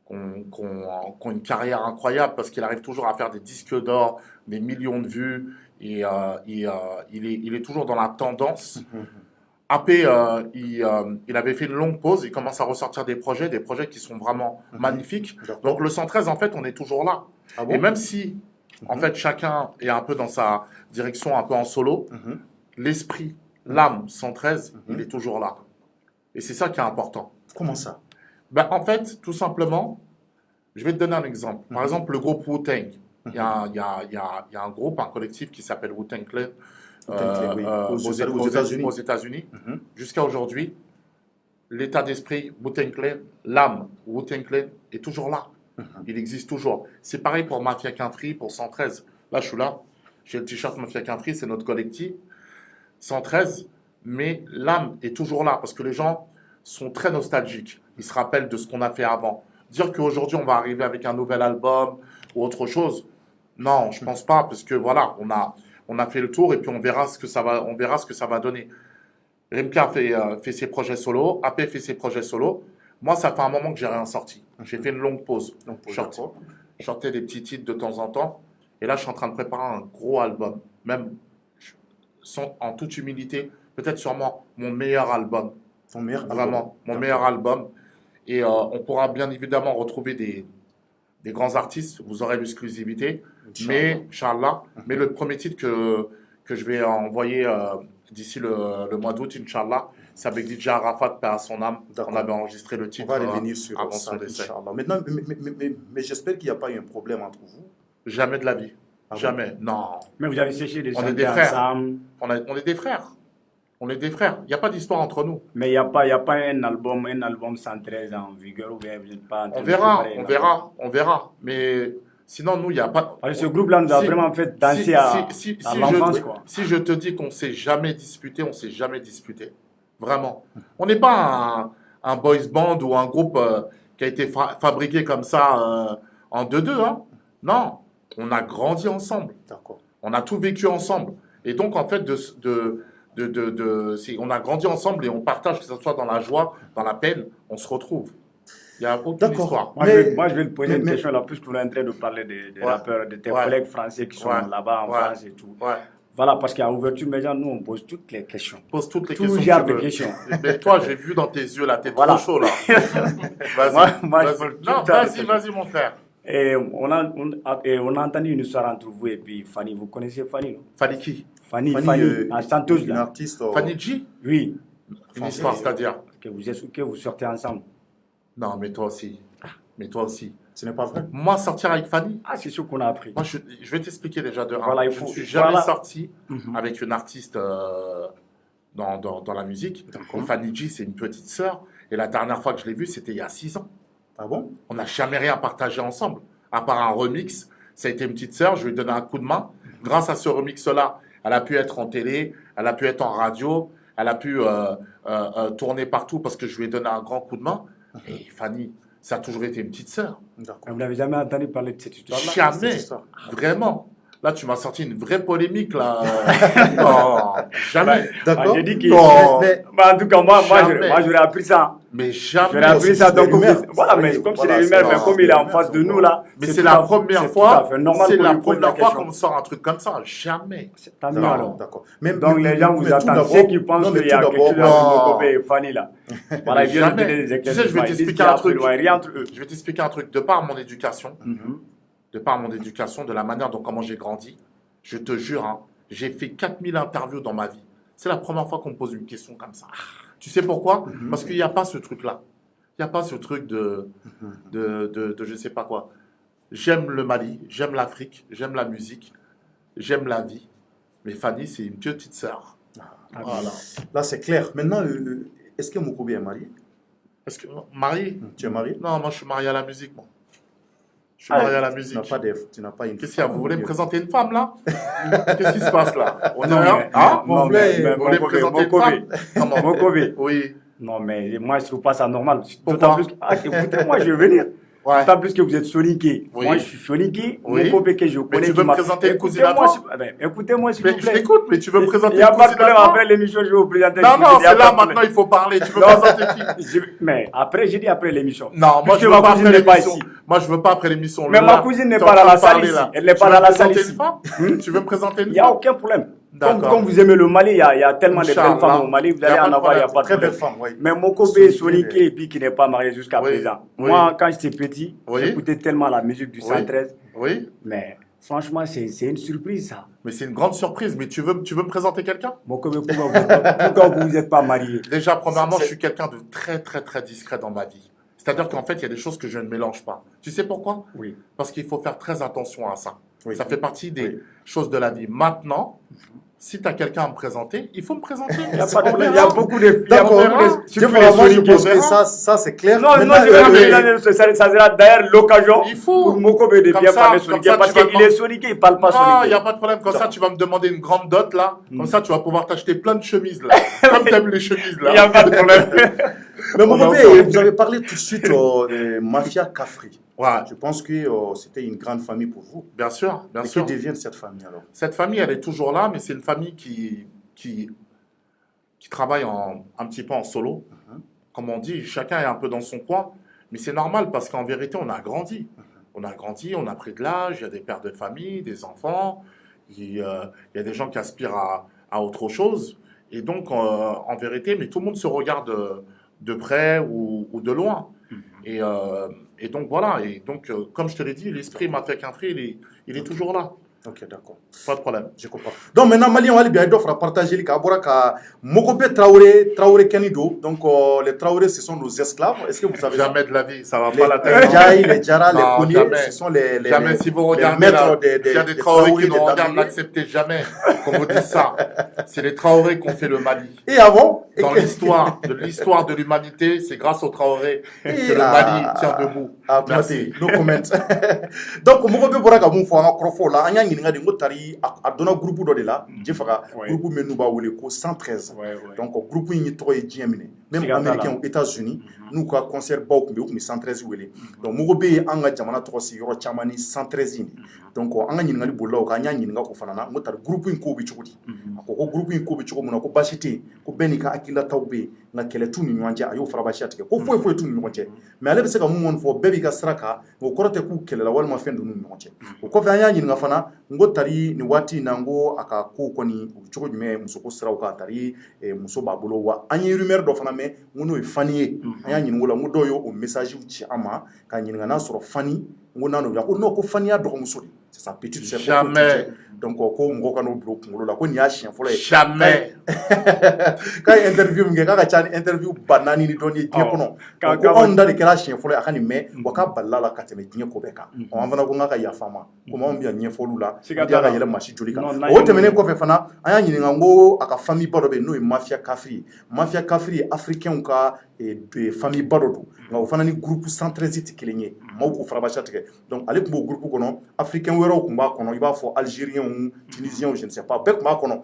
Speaker 2: qui ont une carrière incroyable parce qu'il arrive toujours à faire des disques d'or, des millions de vues. Et il est toujours dans la tendance. AP, il avait fait une longue pause. Il commence à ressortir des projets qui sont vraiment magnifiques. Donc le 113, en fait, on est toujours là.
Speaker 1: Ah bon?
Speaker 2: Et même si, en fait, chacun est un peu dans sa direction, un peu en solo, l'esprit, l'âme 113, il est toujours là. Et c'est ça qui est important.
Speaker 1: Comment ça?
Speaker 2: Ben, en fait, tout simplement, je vais te donner un exemple. Par exemple, le groupe Wu-Tang. Il y a un groupe, un collectif qui s'appelle Wu-Tang Clan
Speaker 1: Oui. Aux
Speaker 2: aux États-Unis. Jusqu'à aujourd'hui, l'état d'esprit Wu-Tang Clan, l'âme Wu-Tang Clan est toujours là. Il existe toujours. C'est pareil pour Mafia Quinfri, pour 113. Là, je suis là. J'ai le t-shirt Mafia Quinfri, c'est notre collectif. 113, mais l'âme est toujours là parce que les gens sont très nostalgiques. Ils se rappellent de ce qu'on a fait avant. Dire qu'aujourd'hui, on va arriver avec un nouvel album ou autre chose, non, je pense pas parce que voilà, on a fait le tour et puis on verra ce que ça va donner. Rimka fait ses projets solo, AP fait ses projets solo. Moi, ça fait un moment que j'ai rien sorti. J'ai fait une longue pause. Je sortais des petits titres de temps en temps. Et là, je suis en train de préparer un gros album. Même en toute humilité, peut-être sûrement mon meilleur album.
Speaker 1: Ton meilleur album.
Speaker 2: Vraiment, mon meilleur album. Et on pourra bien évidemment retrouver des grands artistes. Vous aurez l'exclusivité. Mais, Inch'Allah, mais le premier titre que je vais envoyer d'ici le mois d'août, Inch'Allah, c'est avec DJ Arafat, paix à son âme. On avait enregistré le titre.
Speaker 1: On va revenir sur
Speaker 2: avant
Speaker 1: ça,
Speaker 2: son décès.
Speaker 1: Inch'Allah. Maintenant, mais j'espère qu'il n'y a pas eu un problème entre vous.
Speaker 2: Jamais de la vie.
Speaker 1: Ah bon?
Speaker 2: Jamais. Non.
Speaker 3: Mais vous avez séché des
Speaker 2: On est
Speaker 3: chanter
Speaker 2: des frères.
Speaker 3: ensemble.
Speaker 2: On est des frères. On est des frères. Il n'y a pas d'histoire entre nous.
Speaker 3: Mais il n'y a pas un album 113 en vigueur ou bien vous n'êtes pas en train
Speaker 2: On
Speaker 3: de préparer
Speaker 2: verra,
Speaker 3: un album.
Speaker 2: on verra. Mais sinon, nous, il n'y a pas.
Speaker 3: Parce que ce groupe-là nous a vraiment fait danser à l'enfance, quoi.
Speaker 2: Si je te dis qu'on ne s'est jamais disputé, on ne s'est jamais disputé. Vraiment. On n'est pas un boys band ou un groupe qui a été fabriqué comme ça en 2-2. Hein. Non. On a grandi ensemble.
Speaker 1: D'accord.
Speaker 2: On a tout vécu ensemble. Et donc, en fait, on a grandi ensemble et on partage, que ce soit dans la joie, dans la peine, on se retrouve. Il n'y a aucune
Speaker 1: D'accord.
Speaker 2: histoire.
Speaker 3: Moi, je vais te poser une question là, puisque vous êtes en train de parler des rappeurs, de tes collègues français qui sont là-bas en France et tout.
Speaker 2: Ouais.
Speaker 3: Voilà, parce qu'à Ouverture Média, nous, on pose toutes les questions.
Speaker 2: Pose toutes les
Speaker 3: Tout
Speaker 2: questions.
Speaker 3: genre
Speaker 2: que tu
Speaker 3: de
Speaker 2: veux.
Speaker 3: questions.
Speaker 2: Mais toi, j'ai vu dans tes yeux là, t'es
Speaker 3: Voilà.
Speaker 2: trop chaud là. Vas-y.
Speaker 3: Moi, je
Speaker 2: vas-y.
Speaker 3: veux tout
Speaker 2: Non,
Speaker 3: le temps
Speaker 2: vas-y,
Speaker 3: des
Speaker 2: vas-y, mon frère.
Speaker 3: Et on a entendu une histoire entre vous et puis Fanny. Vous connaissez Fanny, non?
Speaker 2: Fanny qui?
Speaker 3: Fanny, en chanteuse
Speaker 1: une
Speaker 3: là.
Speaker 1: artiste.
Speaker 2: Fanny G?
Speaker 3: Oui,
Speaker 2: Une histoire, c'est-à-dire?
Speaker 3: que vous sortez ensemble.
Speaker 2: Non, mais toi aussi. Mais toi aussi.
Speaker 1: Ce n'est pas vrai.
Speaker 2: Moi, sortir avec Fanny,
Speaker 3: Ah, c'est sûr qu'on a appris.
Speaker 2: moi, je vais t'expliquer déjà de un.
Speaker 3: Voilà, il
Speaker 2: Je
Speaker 3: faut-
Speaker 2: ne suis jamais
Speaker 3: voilà.
Speaker 2: sorti
Speaker 3: Mhm.
Speaker 2: avec une artiste dans la musique. Fanny G, c'est une petite sœur. Et la dernière fois que je l'ai vue, c'était il y a 6 ans.
Speaker 1: Ah bon?
Speaker 2: On n'a jamais rien partagé ensemble, à part un remix. Ça a été une petite sœur, je lui ai donné un coup de main. Grâce à ce remix-là, elle a pu être en télé, elle a pu être en radio, elle a pu tourner partout parce que je lui ai donné un grand coup de main. Et Fanny, ça a toujours été une petite sœur.
Speaker 1: D'accord.
Speaker 3: Vous n'avez jamais entendu parler de cette histoire-là?
Speaker 2: Jamais,
Speaker 1: cette histoire.
Speaker 2: vraiment. Là, tu m'as sorti une vraie polémique, là. Non, jamais.
Speaker 1: D'accord.
Speaker 3: J'ai dit que.
Speaker 2: Non.
Speaker 1: Mais,
Speaker 3: Bah, en tout cas, moi,
Speaker 2: Jamais.
Speaker 3: j'aurais appris ça.
Speaker 2: Mais
Speaker 3: J'aurais
Speaker 2: jamais.
Speaker 3: appris ça.
Speaker 1: c'est
Speaker 3: Donc,
Speaker 1: des rumeurs.
Speaker 3: voilà, mais
Speaker 1: Oui,
Speaker 3: comme
Speaker 1: voilà,
Speaker 3: c'est des
Speaker 1: c'est-
Speaker 3: rumeurs, mais
Speaker 2: non,
Speaker 3: comme il est en
Speaker 1: c'est
Speaker 3: face de
Speaker 1: des
Speaker 3: nous, là.
Speaker 2: Mais
Speaker 3: c'est
Speaker 2: c'est
Speaker 3: tout
Speaker 2: la
Speaker 3: à-
Speaker 2: première
Speaker 3: c'est
Speaker 2: fois.
Speaker 3: tout à fait normal
Speaker 2: C'est
Speaker 3: qu'on
Speaker 2: la
Speaker 3: lui pose
Speaker 2: première fois
Speaker 3: question.
Speaker 2: qu'on me sort un truc comme ça. Jamais.
Speaker 3: C'est tant mieux
Speaker 2: Non.
Speaker 3: alors.
Speaker 1: D'accord.
Speaker 3: Donc les gens vous attendent. Ceux qui pensent qu'il y a quelque chose
Speaker 2: non.
Speaker 3: entre Mokobé et Fanny là. Voilà, ils viennent de donner des
Speaker 2: Tu sais, je vais
Speaker 3: éclaircissements. Ils disent
Speaker 2: t'expliquer
Speaker 3: qu'il y a
Speaker 2: un truc.
Speaker 3: absolument rien entre eux.
Speaker 2: Je vais t'expliquer un truc. De par mon éducation,
Speaker 3: Mhm.
Speaker 2: de la manière dont comment j'ai grandi, je te jure, hein, j'ai fait 4000 interviews dans ma vie. C'est la première fois qu'on me pose une question comme ça. Tu sais pourquoi? Parce qu'il n'y a pas ce truc-là. Il n'y a pas ce truc de je sais pas quoi. J'aime le Mali, j'aime l'Afrique, j'aime la musique, j'aime la vie. Mais Fanny, c'est une petite sœur. Voilà.
Speaker 1: Là, c'est clair. Maintenant, est-ce que Mokobé est marié?
Speaker 2: Est-ce que marié?
Speaker 1: Tu es marié?
Speaker 2: Non, moi je suis marié à la musique, moi. Je suis
Speaker 3: Ah,
Speaker 2: marié à la
Speaker 1: Tu
Speaker 2: musique.
Speaker 1: n'as pas, tu n'as pas une
Speaker 2: Qu'est-ce qu'il y a?
Speaker 1: femme,
Speaker 2: Vous voulez me
Speaker 1: ou bien-
Speaker 2: présenter une femme là? Qu'est-ce qui se passe là? On est
Speaker 3: Non,
Speaker 2: rien?
Speaker 3: mais-
Speaker 2: Hein?
Speaker 3: non,
Speaker 1: vous voulez-
Speaker 3: mais
Speaker 2: Vous voulez me
Speaker 3: Mokobé,
Speaker 2: présenter une
Speaker 3: Mokobé.
Speaker 2: femme? Comment?
Speaker 3: Mokobé.
Speaker 2: Oui.
Speaker 3: Non, mais moi, je trouve pas ça normal.
Speaker 2: Pourquoi?
Speaker 3: D'autant plus que. Ah, écoutez-moi, je vais venir.
Speaker 2: Ouais.
Speaker 3: D'autant plus que vous êtes soniqué.
Speaker 2: Oui.
Speaker 3: Moi, je suis soniqué.
Speaker 2: Oui.
Speaker 3: Mokobé que je connais.
Speaker 2: tu veux me présenter une cousine à
Speaker 3: Écoutez-moi,
Speaker 2: toi?
Speaker 3: écoutez-moi, s'il
Speaker 2: Mais
Speaker 3: vous
Speaker 2: je
Speaker 3: plaît.
Speaker 2: t'écoute, mais tu veux me présenter
Speaker 3: Il n'y a
Speaker 2: une
Speaker 3: pas de
Speaker 2: cousine
Speaker 3: problème.
Speaker 2: à toi?
Speaker 3: Après l'émission, je vais vous présenter.
Speaker 2: Non,
Speaker 3: une
Speaker 2: non,
Speaker 3: cousine, il y a
Speaker 2: c'est
Speaker 3: pas
Speaker 2: là
Speaker 3: de problème.
Speaker 2: maintenant, il faut parler. Tu veux
Speaker 3: Non.
Speaker 2: présenter qui?
Speaker 3: Mais après, j'ai dit après l'émission.
Speaker 2: Non, moi
Speaker 3: Puisque
Speaker 2: je veux
Speaker 3: ma
Speaker 2: pas
Speaker 3: cousine
Speaker 2: après
Speaker 3: n'est pas
Speaker 2: l'émission.
Speaker 3: ici.
Speaker 2: Moi je veux pas après l'émission.
Speaker 3: Mais
Speaker 2: Là,
Speaker 3: ma cousine n'est
Speaker 2: t'es
Speaker 3: pas
Speaker 2: en
Speaker 3: dans
Speaker 2: train
Speaker 3: la
Speaker 2: de
Speaker 3: salle
Speaker 2: parler,
Speaker 3: ici.
Speaker 2: là.
Speaker 3: Elle n'est
Speaker 2: Tu
Speaker 3: pas
Speaker 2: veux
Speaker 3: dans
Speaker 2: me
Speaker 3: la salle
Speaker 2: présenter
Speaker 3: ici.
Speaker 2: une femme? Tu veux me présenter une
Speaker 3: Il n'y a
Speaker 2: femme?
Speaker 3: aucun problème.
Speaker 2: D'accord.
Speaker 3: Comme vous aimez le Mali, il y a tellement de belles
Speaker 2: Inch'Allah.
Speaker 3: femmes au Mali, vous
Speaker 2: Il y a
Speaker 3: allez
Speaker 2: pas
Speaker 3: en
Speaker 2: de
Speaker 3: avoir, il n'y a
Speaker 2: problème.
Speaker 3: pas de
Speaker 1: Très belle
Speaker 3: problème.
Speaker 1: femme, oui.
Speaker 3: Mais Mokobé,
Speaker 1: Soniqué,
Speaker 3: soniqué, et puis qui n'est pas marié jusqu'à
Speaker 2: Oui.
Speaker 3: présent.
Speaker 2: Oui.
Speaker 3: Moi, quand j'étais petit,
Speaker 2: Oui.
Speaker 3: j'écoutais tellement la musique du
Speaker 2: Oui.
Speaker 3: 113.
Speaker 2: Oui,
Speaker 3: Mais franchement, c'est une surprise, ça.
Speaker 2: mais c'est une grande surprise. Mais tu veux me présenter quelqu'un?
Speaker 3: Mokobé, pourquoi vous n'êtes pas marié?
Speaker 2: Déjà, premièrement, je suis quelqu'un de très, très, très discret dans ma vie. C'est-à-dire qu'en fait, il y a des choses que je ne mélange pas. Tu sais pourquoi?
Speaker 3: Oui.
Speaker 2: Parce qu'il faut faire très attention à ça.
Speaker 1: Oui.
Speaker 2: Ça fait partie des
Speaker 1: Oui.
Speaker 2: choses de la vie. Maintenant, si tu as quelqu'un à me présenter, il faut me présenter.
Speaker 3: Il n'y a pas de problème. Il y a beaucoup de. il y a
Speaker 1: D'accord.
Speaker 3: beaucoup de-
Speaker 1: Je
Speaker 3: surtout
Speaker 1: vois,
Speaker 3: les
Speaker 1: moi, je
Speaker 3: soniqués.
Speaker 1: pense que ça c'est clair.
Speaker 3: Non, non,
Speaker 1: Maintenant,
Speaker 3: je vais
Speaker 2: mais-
Speaker 3: vous ça sera d'ailleurs l'occasion
Speaker 2: Il faut.
Speaker 3: pour Mokobé de
Speaker 2: Comme
Speaker 3: bien
Speaker 2: ça,
Speaker 3: parler
Speaker 2: comme
Speaker 3: soniqué
Speaker 2: ça,
Speaker 3: parce
Speaker 2: tu vas
Speaker 3: qu'il est soniqué, il ne parle pas
Speaker 2: Non, il n'y
Speaker 3: soniqué.
Speaker 2: a pas de problème. Comme ça, tu vas me demander une grande dot, là. Comme ça, tu vas pouvoir t'acheter plein de chemises, là. Comme t'aimes les chemises,
Speaker 3: Il n'y a
Speaker 2: là.
Speaker 3: pas de problème.
Speaker 1: Mais
Speaker 2: On est
Speaker 1: Mokobé,
Speaker 2: ensemble.
Speaker 1: vous avez parlé tout de suite de Mafia Kafri.
Speaker 2: Ouais,
Speaker 1: Je pense que c'était une grande famille pour vous.
Speaker 2: bien sûr, bien
Speaker 1: Mais
Speaker 2: sûr.
Speaker 1: que devient cette famille alors?
Speaker 2: Cette famille, elle est toujours là, mais c'est une famille qui travaille un petit peu en solo. Comme on dit, chacun est un peu dans son coin. Mais c'est normal parce qu'en vérité, on a grandi. On a grandi, on a pris de l'âge, il y a des pères de famille, des enfants, il y a des gens qui aspirent à autre chose. Et donc, en vérité, mais tout le monde se regarde de près ou de loin. Et donc, voilà. Et donc, comme je te l'ai dit, l'esprit m'a fait qu'un tri, il est toujours là.
Speaker 1: Ok, d'accord.
Speaker 2: Pas de problème.
Speaker 1: Je comprends. Donc maintenant, Mali, on va bien partager les Kabora Mokobé Traoré Kenido. Donc les Traoré, ce sont nos esclaves. Est-ce que vous savez ça?
Speaker 2: Jamais de la vie, ça va pas la tête.
Speaker 1: Les Djaï, les Djara, les
Speaker 2: Non,
Speaker 1: Koulé,
Speaker 2: jamais.
Speaker 1: ce sont les
Speaker 2: Jamais, si vous
Speaker 1: les
Speaker 2: regardez
Speaker 1: maîtres
Speaker 2: là,
Speaker 1: des
Speaker 2: s'il y a des
Speaker 1: des
Speaker 2: Traoré
Speaker 1: Traoré,
Speaker 2: qui nous
Speaker 1: des
Speaker 2: regardent,
Speaker 1: Damélé.
Speaker 2: n'acceptez jamais qu'on vous dise ça. C'est les Traoré qui ont fait le Mali.
Speaker 1: Et avant
Speaker 2: Dans l'histoire de l'humanité, c'est grâce aux Traoré que le
Speaker 1: là.
Speaker 2: Mali tient debout.
Speaker 1: Ah,
Speaker 2: Merci.
Speaker 1: no comment. Donc, Mokobé Boraka Moufo, en Crofo, là, Anya Ninga de Motari, à donner groupe de là, Jeffara,
Speaker 3: Ouais.
Speaker 1: groupe Menouba Woleko 113.
Speaker 3: Ouais, ouais.
Speaker 1: Donc, groupe yi tɔgɔ ye diɲɛ minɛ même
Speaker 3: Siga t'a la.
Speaker 1: américains aux États-Unis n'u ka concert baw tun bɛ yen u tun bɛ 113 wele donc mɔgɔ bɛ yen an ka jamana tɔgɔ sigi yɔrɔ caman ni 113 in de donc an ka ɲininkali bolila o kan an y'a ɲininka o fana na n ko tari groupe in ko bɛ cogo di a ko groupe in ko bɛ cogo min na ko baasi tɛ yen ko bɛɛ n'i ka hakilinataw bɛ yen nka kɛlɛ t'u ni ɲɔgɔn cɛ a y'o farabasiya tigɛ ko foyi foyi t'u ni ɲɔgɔn cɛ mais ale bɛ se ka mun kɔni fɔ bɛɛ b'i ka sira kan o kɔrɔ tɛ k'u kɛlɛla walima fɛn donn'u ni ɲɔgɔn cɛ o kɔfɛ an y'a ɲininka fana n ko tari nin waati in na n ko a ka kow kɔni o bɛ cogo jumɛn musoko siraw kan tari muso b'a bolo wa an ye rumeur dɔ fana mɛn n ko n'o ye Fani ye an y'a ɲininka o la n ko dɔw y'o message ci an ma k'a ɲininka n'a sɔrɔ Fani n ko n'a n'o ya ko non ko Fani y'a dɔgɔmuso de c'est sa petite sœur.
Speaker 2: Jamais.
Speaker 1: Donc ko mɔgɔw ka n'o bila u kunkolo la ko nin y'a siɲɛ fɔlɔ ye.
Speaker 2: Jamais.
Speaker 1: K'a ye interview min kɛ k'a ka ca ni interview 4,000 ni dɔɔni ye diɲɛ kɔnɔ. Ko anw da de kɛra siɲɛ fɔlɔ ye a ka nin mɛn wa k'a balila la ka tɛmɛ diɲɛ ko bɛɛ kan. An fana ko n k'a ka yafa an ma komi anw bɛ yan ɲɛfɔliw la an tɛ ka yɛlɛ maa si joli kan. O tɛmɛnen kɔfɛ fana an y'a ɲininka n ko a ka famille ba dɔ bɛ yen n'o ye Mafia Kafri ye. Mafia Kafri ye africain ka famille ba dɔ don nka o fana ni groupe 113 tɛ kelen ye maaw k'o farabasiya tigɛ donc ale tun b'o groupe kɔnɔ africain wɛrɛw tun b'a kɔnɔ i b'a fɔ algériens tunisiens je ne sais pas bɛɛ tun b'a kɔnɔ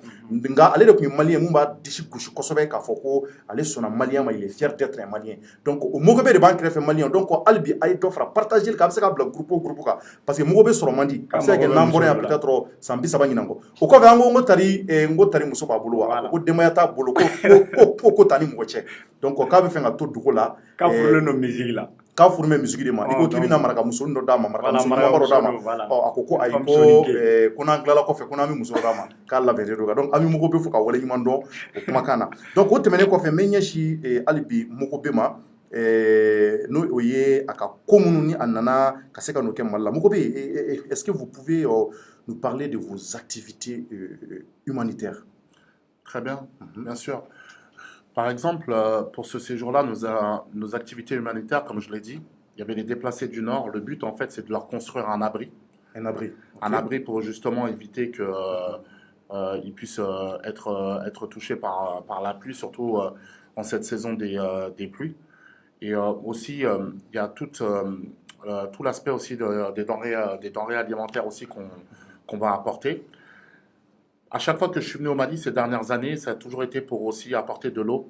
Speaker 1: nka ale de tun ye malien mun b'a disi gosi kosɛbɛ k'a fɔ ko ale sɔnna malien ma il est fier d'être un malien donc o Mogobe de b'an kɛrɛfɛ malien donc hali bi a ye dɔ fara partager k'a bɛ se ka bila groupe o groupe kan parce que Mogobe sɔrɔ man di a bɛ se ka kɛ n'an bɔra yan peut-être san 30 ɲinan kɔ o kɔfɛ an ko tari muso b'a bolo wa ko denbaya t'a bolo ko t'a ni mɔgɔ cɛ donc k'a bɛ fɛ ka to dugu la
Speaker 3: k'a furulen don musique la
Speaker 1: k'a furu bɛ musique de ma i ko k'i bɛna maraka muso dɔ d'a ma maraka muso ɲumanba dɔ d'a ma a ko ayi ko n'an tilala kɔfɛ ko n'an bɛ muso dɔ d'a ma k'a labɛnnen don donc an bɛ Mogobe fo ka waleɲuman dɔn o kumakan na donc o tɛmɛnen kɔfɛ n bɛ ɲɛsin hali bi Mogobe ma n'o ye a ka ko minnu ni a nana ka se ka n'o kɛ Mali la Mogobe est-ce que vous pouvez nous parler de vos activités humanitaires?
Speaker 2: Très bien, bien sûr. Par exemple, pour ce séjour-là, nos activités humanitaires, comme je l'ai dit, il y avait les déplacés du Nord. Le but, en fait, c'est de leur construire un abri.
Speaker 1: Un abri. Okay.
Speaker 2: Un abri pour justement éviter qu'ils puissent être touchés par la pluie, surtout en cette saison des pluies. Et aussi, il y a tout l'aspect aussi des denrées alimentaires aussi qu'on va apporter. À chaque fois que je suis venu au Mali ces dernières années, ça a toujours été pour aussi apporter de l'eau,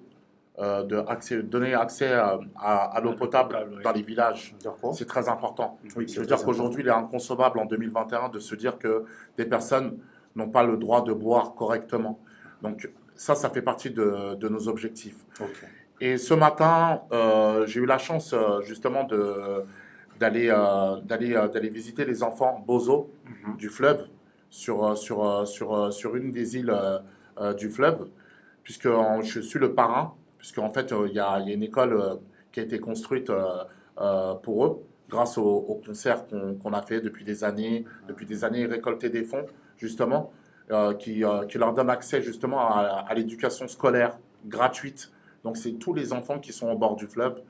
Speaker 2: donner accès à l'eau potable dans les villages. C'est très important. Oui, je veux dire qu'aujourd'hui, il est inconcevable en 2021 de se dire que des personnes n'ont pas le droit de boire correctement. Donc ça fait partie de nos objectifs. Okay. Et ce matin, j'ai eu la chance justement d'aller visiter les enfants Bozo du fleuve. Sur une des îles du fleuve, puisque je suis le parrain, puisqu'en fait, il y a une école qui a été construite pour eux, grâce au concert qu'on a fait depuis des années, récolter des fonds, justement, qui leur donne accès justement à l'éducation scolaire gratuite. Donc, c'est tous les enfants qui sont au bord du fleuve.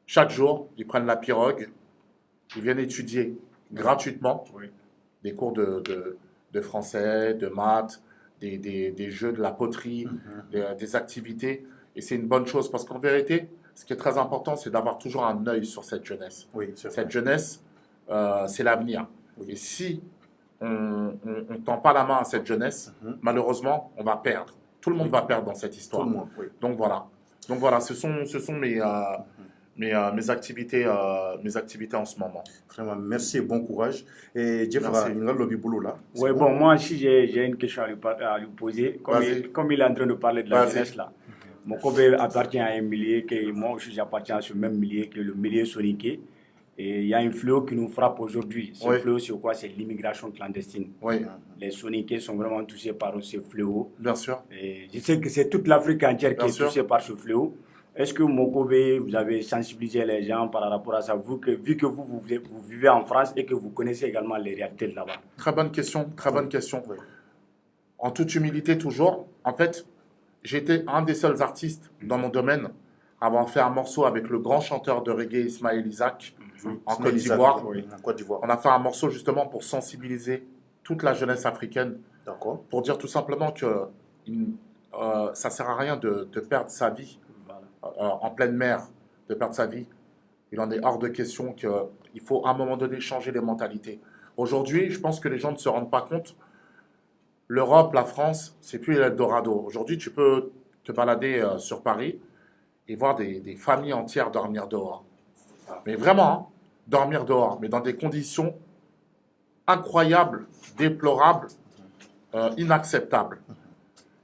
Speaker 2: Chaque jour, ils prennent la pirogue, ils viennent étudier gratuitement. Oui. Des cours de français, de maths, des jeux, de la poterie, des activités. Et c'est une bonne chose parce qu'en vérité, ce qui est très important, c'est d'avoir toujours un œil sur cette jeunesse. Oui, cette jeunesse, c'est l'avenir. Oui. Et si on ne tend pas la main à cette jeunesse, malheureusement, on va perdre. Tout le monde va perdre dans cette histoire. Tout le monde, oui. Donc voilà, ce sont mes activités en ce moment.
Speaker 1: Vraiment, merci et bon courage. Et Jeff, là.
Speaker 3: Oui, bon, moi, si j'ai une question à lui poser, comme il est en train de parler de la jeunesse là, mon Mogobe appartient à un milieu que moi aussi j'appartiens à ce même milieu, que le milieu soninké. Et il y a un fléau qui nous frappe aujourd'hui. Ce fléau, c'est quoi? C'est l'immigration clandestine. Oui. Les soninké sont vraiment touchés par ce fléau.
Speaker 2: Bien sûr.
Speaker 3: Et je sais que c'est toute l'Afrique entière qui est touchée par ce fléau. Est-ce que Mogobe, vous avez sensibilisé les gens par rapport à ça, vu que vous vivez en France et que vous connaissez également les réalités de là-bas?
Speaker 2: Très bonne question, très bonne question. Oui. En toute humilité toujours, en fait, j'étais un des seuls artistes dans mon domaine à avoir fait un morceau avec le grand chanteur de reggae Ismaël Isaac en Côte d'Ivoire. Oui, en Côte d'Ivoire. On a fait un morceau justement pour sensibiliser toute la jeunesse africaine, pour dire tout simplement que ça ne sert à rien de perdre sa vie en pleine mer, de perdre sa vie. Il en est hors de question qu'il faut à un moment donné changer les mentalités. Aujourd'hui, je pense que les gens ne se rendent pas compte. L'Europe, la France, c'est plus l'Eldorado. Aujourd'hui, tu peux te balader sur Paris et voir des familles entières dormir dehors. Mais vraiment, hein, dormir dehors, mais dans des conditions incroyables, déplorables, inacceptables.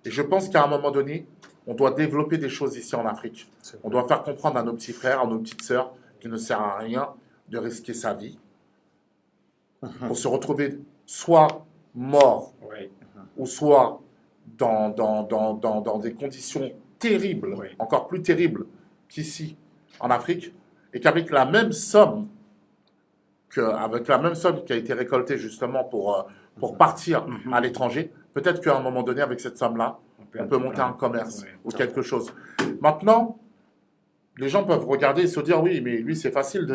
Speaker 2: Et je pense qu'à un moment donné, on doit développer des choses ici en Afrique. On doit faire comprendre à nos petits frères, à nos petites sœurs, qu'il ne sert à rien de risquer sa vie pour se retrouver soit mort, ou soit dans des conditions terribles, encore plus terribles qu'ici en Afrique, et qu'avec la même somme qu'avec la même somme qui a été récoltée justement pour partir à l'étranger, peut-être qu'à un moment donné, avec cette somme-là, on peut monter un commerce ou quelque chose. Maintenant, les gens peuvent regarder et se dire, oui, mais lui, c'est facile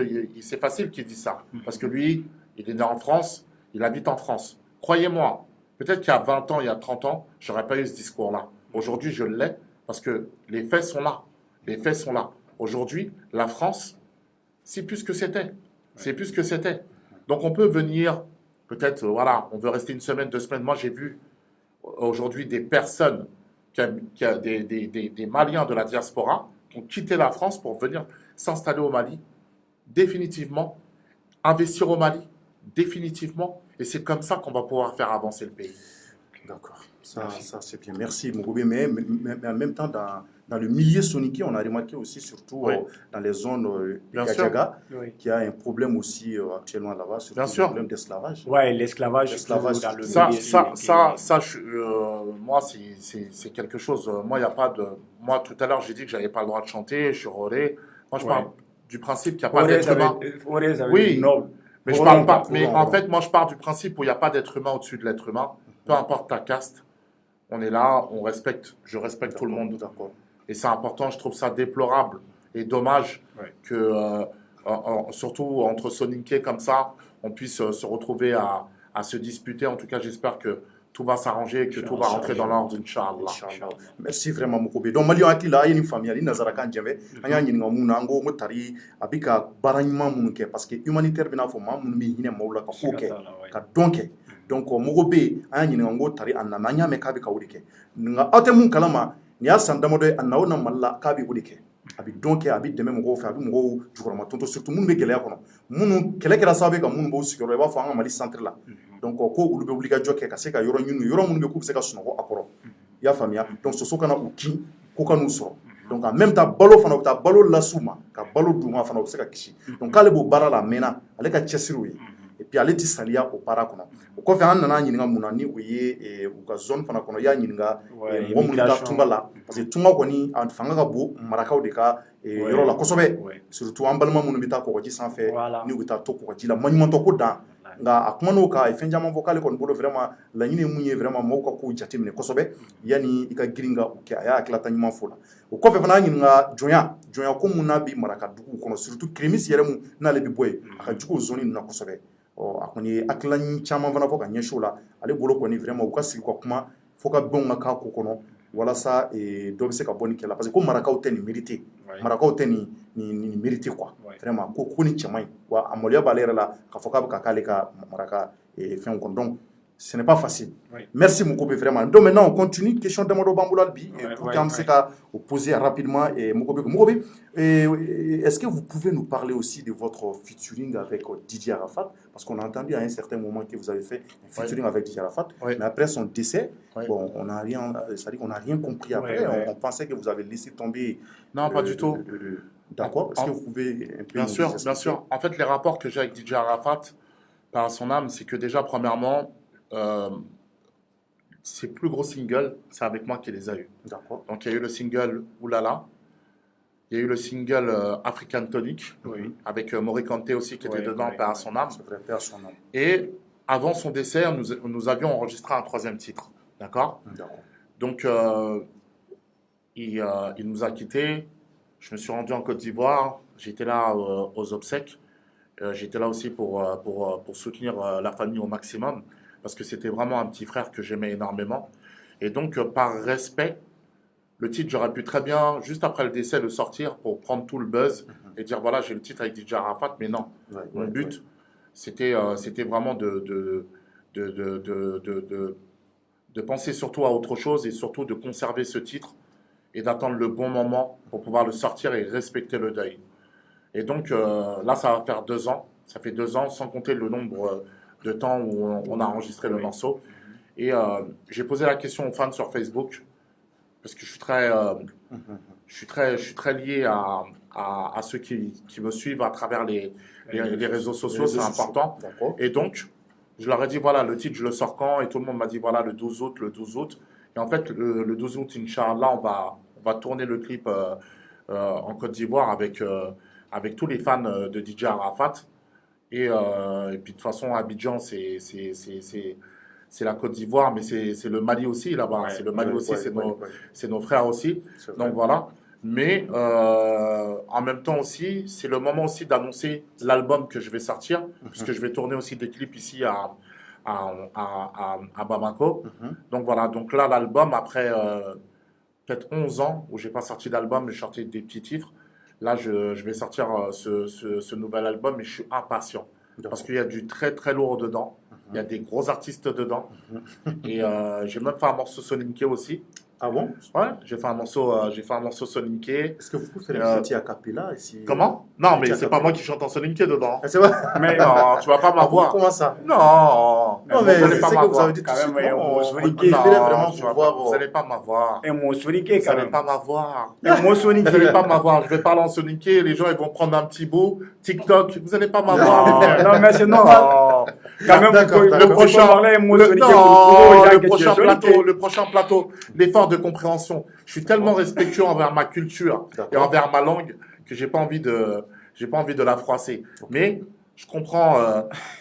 Speaker 2: qu'il dise ça. Parce que lui, il est né en France, il habite en France. Croyez-moi, peut-être qu'il y a 20 ans, il y a 30 ans, je n'aurais pas eu ce discours-là. Aujourd'hui, je l'ai parce que les faits sont là. Les faits sont là. Aujourd'hui, la France, c'est plus ce que c'était. C'est plus ce que c'était. Donc, on peut venir, peut-être, voilà, on veut rester une semaine, 2 semaines. Moi, j'ai vu aujourd'hui des personnes, des Maliens de la diaspora, qui ont quitté la France pour venir s'installer au Mali, définitivement, investir au Mali, définitivement. Et c'est comme ça qu'on va pouvoir faire avancer le pays.
Speaker 1: D'accord, ça c'est bien. Merci Mugobé. Mais en même temps, dans le milieu sonique, on a remarqué aussi, surtout dans les zones de Gadjaga, qu'il y a un problème aussi actuellement là-bas, surtout le problème d'esclavage.
Speaker 3: Oui, l'esclavage.
Speaker 2: Moi, c'est quelque chose. Moi, il n'y a pas de. Moi, tout à l'heure, j'ai dit que je n'avais pas le droit de chanter, je suis relais. Moi, je parle du principe qu'il n'y a pas d'être humain. Oui, mais je parle pas. Mais en fait, moi, je pars du principe où il n'y a pas d'être humain au-dessus de l'être humain. Peu importe ta caste, on est là, je respecte tout le monde. Et c'est important, je trouve ça déplorable et dommage que, surtout entre soninké comme ça, on puisse se retrouver à se disputer. En tout cas, j'espère que tout va s'arranger et que tout va rentrer dans l'ordre, Inch'Allah.
Speaker 1: Merci vraiment, Mokobe. Donc, Mali Akila, il y a une famille, il y a une Nazarakan Djembe, il y a une Munango, Motari, Abika, Baranyman Munke, parce que humanitaire, bien avant, Mumi, il y a Moula, Kafoke, Kadonke. Donc mogo be an ɲininka ngo tari an na n'an y'a mɛn k'a bɛ ka o de kɛ nka aw tɛ mun kalama nin y'a san damadɔ ye a na o na mali la k'a bɛ o de kɛ a bɛ dɔn kɛ a bɛ dɛmɛ mɔgɔw fɛ a bɛ mɔgɔw jukɔrɔma tonto surtout minnu bɛ gɛlɛya kɔnɔ minnu kɛlɛ kɛra sababu ye ka minnu b'o sigiyɔrɔ i b'a fɔ an ka mali centre la donc ko olu bɛ wuli ka jɔ kɛ ka se ka yɔrɔ ɲini yɔrɔ minnu bɛ k'u bɛ se ka sunɔgɔ a kɔrɔ i y'a faamuya donc soso kana u kin ko ka n'u sɔrɔ donc en même temps balo fana u bɛ taa balo las'u ma ka balo d'u ma fana u bɛ se ka kisi donc k'ale b'o baara la a mɛnna ale ka cɛsiriw ye et puis ale ti saliya o baara kɔnɔ o kɔfɛ an nana ɲininka mun na ni o ye u ka zone fana kɔnɔ i y'a ɲininka mɔgɔ minnu ta tunga la parce que tunga kɔni a fanga ka bon marakaw de ka yɔrɔ la kosɛbɛ surtout an balima minnu bɛ taa kɔgɔji sanfɛ ni u bɛ taa to kɔgɔji la maɲumantɔ ko dan nka a kuman'o kan a ye fɛn caman fɔ k'ale kɔni bolo vraiment laɲini ye mun ye vraiment mɔgɔw ka kow jateminɛ kosɛbɛ yanni i ka girin ka o kɛ a y'a hakilata ɲuman fɔ la o kɔfɛ fana an ɲininka jɔnya ko mun n'a bɛ maraka duguw kɔnɔ surtout crémis yɛrɛ mun n'ale bɛ bɔ yen a ka jugu o zone ninnu na kosɛbɛ a kɔni ye hakilila caman fana fɔ ka ɲɛsin o la ale bolo kɔni vraiment u ka sigi ka kuma fo ka bɛnw ka k'a ko kɔnɔ walasa dɔ bɛ se ka bɔ nin kɛlɛ parce que ko marakaw tɛ nin mérité marakaw tɛ nin mérité quoi vraiment ko nin cɛ man ɲi wa a maloya b'ale yɛrɛ la k'a fɔ k'a bɛ ka k'ale ka maraka fɛnw kɔnɔ donc ce n'est pas facile. Merci Mokobe vraiment. Donc maintenant on continue. Question damadɔ b'an bolo bi pour qu'an bɛ se ka o poser rapidement Mokobe. Est-ce que vous pouvez nous parler aussi de votre featuring avec Didier Arafat parce qu'on a entendu à un certain moment que vous avez fait un featuring avec Didier Arafat mais après son décès bon on n'a rien c'est-à-dire qu'on n'a rien compris après on pensait que vous avez laissé tomber.
Speaker 2: Non, pas du tout.
Speaker 1: D'accord. Est-ce que vous pouvez un peu
Speaker 2: bien sûr. En fait, les rapports que j'ai avec Didier Arafat par son âme, c'est que déjà premièrement ses plus gros singles, c'est avec moi qu'il les a eu.
Speaker 1: D'accord.
Speaker 2: Donc il y a eu le single Oulala, il y a eu le single African Tonic, avec Mori Kanté aussi qui était dedans, Père à son âme. Et avant son décès, nous avions enregistré un 3e titre. D'accord. Donc il nous a quittés. Je me suis rendu en Côte d'Ivoire, j'étais là aux obsèques. J'étais là aussi pour soutenir la famille au maximum. Parce que c'était vraiment un petit frère que j'aimais énormément. Et donc, par respect, le titre, j'aurais pu très bien, juste après le décès, le sortir pour prendre tout le buzz et dire, voilà, j'ai le titre avec DJ Arafat, mais non. Mon but, c'était vraiment de penser surtout à autre chose et surtout de conserver ce titre et d'attendre le bon moment pour pouvoir le sortir et respecter le deuil. Et donc, là, ça va faire 2 ans. Ça fait 2 ans, sans compter le nombre de temps où on a enregistré le morceau. Et j'ai posé la question aux fans sur Facebook, parce que je suis très lié à ceux qui me suivent à travers les réseaux sociaux, c'est important. Et donc, je leur ai dit, voilà, le titre, je le sors quand? Et tout le monde m'a dit, voilà, le 12 août. Et en fait, le 12 août, Inch'Allah, on va tourner le clip en Côte d'Ivoire avec tous les fans de DJ Arafat. Et puis de toute façon, Abidjan, c'est la Côte d'Ivoire, mais c'est le Mali aussi là-bas.
Speaker 3: Ouais,
Speaker 2: C'est le Mali aussi,
Speaker 1: ouais.
Speaker 2: c'est nos frères aussi.
Speaker 1: C'est vrai.
Speaker 2: Donc voilà. Mais en même temps aussi, c'est le moment aussi d'annoncer l'album que je vais sortir, puisque je vais tourner aussi des clips ici à Bamako. Donc voilà, donc là, l'album, après peut-être 11 ans où j'ai pas sorti d'album, j'ai sorti des petits titres. Là, je vais sortir ce nouvel album et je suis impatient. Parce qu'il y a du très très lourd dedans. Il y a des gros artistes dedans. Et j'ai même fait un morceau Soninké aussi.
Speaker 1: Ah bon?
Speaker 2: Ouais, j'ai fait un morceau Soninké.
Speaker 1: Est-ce que vous faites un petit a cappella ici?
Speaker 2: Comment? Non, mais
Speaker 1: Petit
Speaker 2: c'est
Speaker 1: a
Speaker 2: pas moi
Speaker 1: cappella.
Speaker 2: qui chante en Soninké dedans.
Speaker 1: Ah, c'est vrai?
Speaker 3: Mais
Speaker 2: Non, tu vas pas
Speaker 1: Ah bon,
Speaker 2: m'avoir.
Speaker 1: comment ça?
Speaker 2: Non,
Speaker 1: Non,
Speaker 2: vous
Speaker 1: mais
Speaker 2: allez
Speaker 1: c'est
Speaker 2: pas
Speaker 1: ce que vous
Speaker 2: m'avoir.
Speaker 1: avez dit tout de
Speaker 3: Quand
Speaker 1: suite.
Speaker 3: même,
Speaker 1: Non,
Speaker 3: on se dit
Speaker 1: on voulait vraiment
Speaker 2: tu vas
Speaker 1: pouvoir.
Speaker 2: vous allez pas m'avoir.
Speaker 3: un mot soniqué
Speaker 2: Vous
Speaker 3: quand
Speaker 2: allez
Speaker 3: même.
Speaker 2: pas m'avoir.
Speaker 3: Un mot
Speaker 2: Vous
Speaker 3: soniqué.
Speaker 2: n'allez pas m'avoir. Je vais parler en Soninké, les gens ils vont prendre un petit bout. TikTok, vous n'allez pas m'avoir.
Speaker 3: Non,
Speaker 2: les frères.
Speaker 3: non, mais c'est normal.
Speaker 2: Non.
Speaker 3: Quand même,
Speaker 1: D'accord,
Speaker 3: il faut-
Speaker 1: d'accord.
Speaker 3: il faut parler un mot
Speaker 2: le,
Speaker 3: soniqué
Speaker 2: non,
Speaker 3: pour
Speaker 2: le
Speaker 3: les gens qui
Speaker 2: prochain
Speaker 3: sont soniqués.
Speaker 2: plateau, le prochain plateau, l'effort de compréhension. Je suis tellement respectueux envers ma culture et
Speaker 1: D'accord.
Speaker 2: envers ma langue que j'ai pas envie de la froisser. Mais je comprends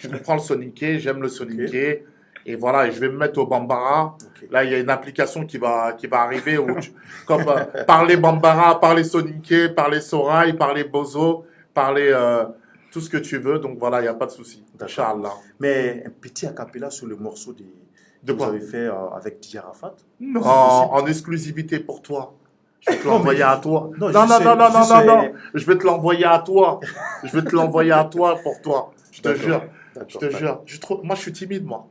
Speaker 2: le Soninké, j'aime le Soninké. Et voilà, et je vais me mettre au Bambara.
Speaker 1: Ok.
Speaker 2: Là, il y a une application qui va arriver où comme parler Bambara, parler Soninké, parler Sorail, parler Bozo, parler tout ce que tu veux. Donc voilà, il n'y a pas de souci.
Speaker 1: D'accord.
Speaker 2: Inch'Allah.
Speaker 1: Mais un petit a cappella sur le morceau
Speaker 2: De
Speaker 1: que
Speaker 2: quoi?
Speaker 1: vous avez fait avec DJ Arafat.
Speaker 2: Non,
Speaker 1: C'est possible.
Speaker 2: en exclusivité pour toi. Je vais te
Speaker 1: Non,
Speaker 2: l'envoyer
Speaker 1: mais
Speaker 2: à toi.
Speaker 1: non,
Speaker 2: Non,
Speaker 1: je
Speaker 2: non,
Speaker 1: sais,
Speaker 2: non, non,
Speaker 1: je
Speaker 2: non,
Speaker 1: sais.
Speaker 2: non, non. Je vais te l'envoyer à toi. Je vais te l'envoyer à toi pour toi. Je te
Speaker 1: D'accord.
Speaker 2: jure.
Speaker 1: D'accord,
Speaker 2: Je te jure. Moi, je suis timide, moi.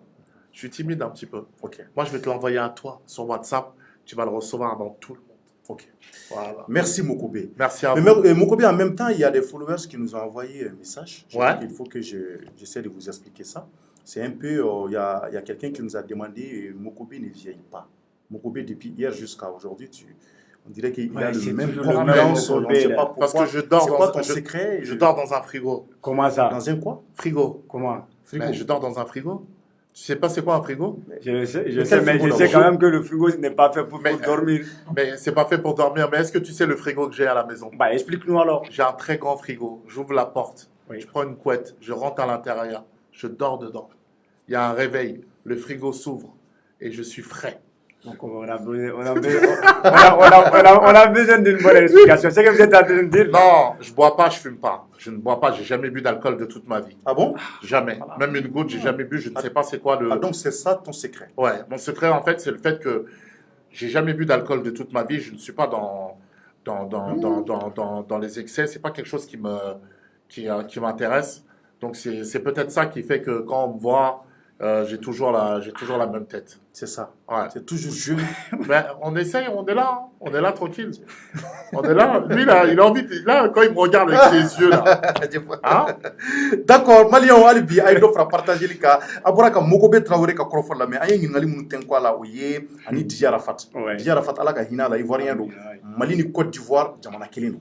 Speaker 2: Je suis timide un petit peu.
Speaker 1: Ok,
Speaker 2: Moi, je vais te l'envoyer à toi sur WhatsApp. Tu vas le recevoir dans tout le monde.
Speaker 1: ok.
Speaker 2: Voilà.
Speaker 1: Merci Mokobe.
Speaker 2: Merci à
Speaker 1: Mais
Speaker 2: vous.
Speaker 1: Mokobe, en même temps, il y a des followers qui nous ont envoyé un message. Je
Speaker 2: Ouais.
Speaker 1: dis qu'il faut que j'essaie de vous expliquer ça. C'est un peu, il y a quelqu'un qui nous a demandé, Mokobe ne vieillit pas. Mokobe, depuis hier jusqu'à aujourd'hui, on dirait qu'il
Speaker 3: Ouais,
Speaker 1: a le
Speaker 3: c'est
Speaker 1: même
Speaker 3: toujours le
Speaker 1: corpulence,
Speaker 3: même
Speaker 1: on ne sait
Speaker 3: Mokobe,
Speaker 1: pas
Speaker 3: là.
Speaker 1: pourquoi.
Speaker 2: Parce que je dors
Speaker 1: C'est
Speaker 2: dans
Speaker 1: quoi ton
Speaker 2: je-
Speaker 1: secret?
Speaker 2: Je dors dans un frigo.
Speaker 3: Comment ça?
Speaker 1: Dans un quoi?
Speaker 2: Frigo.
Speaker 3: Comment?
Speaker 1: Frigo.
Speaker 2: Mais je dors dans un frigo. Tu sais pas c'est quoi un frigo?
Speaker 3: Je sais,
Speaker 1: Mais
Speaker 3: mais
Speaker 1: quel
Speaker 3: je
Speaker 1: frigo
Speaker 3: sais
Speaker 1: d'abord?
Speaker 3: quand même que le frigo n'est pas fait pour
Speaker 2: Mais-
Speaker 3: dormir.
Speaker 2: Mais c'est pas fait pour dormir. Mais est-ce que tu sais le frigo que j'ai à la maison?
Speaker 3: Bah, explique-nous alors.
Speaker 2: J'ai un très grand frigo. J'ouvre la porte.
Speaker 3: Oui.
Speaker 2: Je prends une couette. Je rentre à l'intérieur. Je dors dedans. Il y a un réveil. Le frigo s'ouvre. Et je suis frais.
Speaker 3: Donc, on a besoin d'une bonne explication. C'est ce que vous êtes en train de dire.
Speaker 2: Non, je bois pas, je fume pas. Je ne bois pas. J'ai jamais bu d'alcool de toute ma vie.
Speaker 1: Ah bon?
Speaker 2: Jamais. Même une goutte, j'ai jamais bu. Je ne sais pas c'est quoi le.
Speaker 1: Ah, donc c'est ça ton secret.
Speaker 2: Ouais. Mon secret, en fait, c'est le fait que j'ai jamais bu d'alcool de toute ma vie. Je ne suis pas dans les excès. C'est pas quelque chose qui m'intéresse. Donc c'est peut-être ça qui fait que quand on me voit, j'ai toujours la même tête.
Speaker 1: C'est ça.
Speaker 2: Ouais.
Speaker 1: C'est toujours jeune.
Speaker 2: Mais on essaye, on est là, hein. On est là tranquille. On est là. Lui là, il a envie. Là, quand il me regarde avec ses yeux là, hein?
Speaker 1: D'accord, Maliens, Alibi, Aïdo fera partager les cas. Aboraka Mokobe Traoré ka korofo la mais ayen ngali mun ten kwa la oye ani DJ Arafat.
Speaker 3: Ouais.
Speaker 1: DJ Arafat ala ka hina la ivoirien do. Mali ni Côte d'Ivoire jamana kelen do.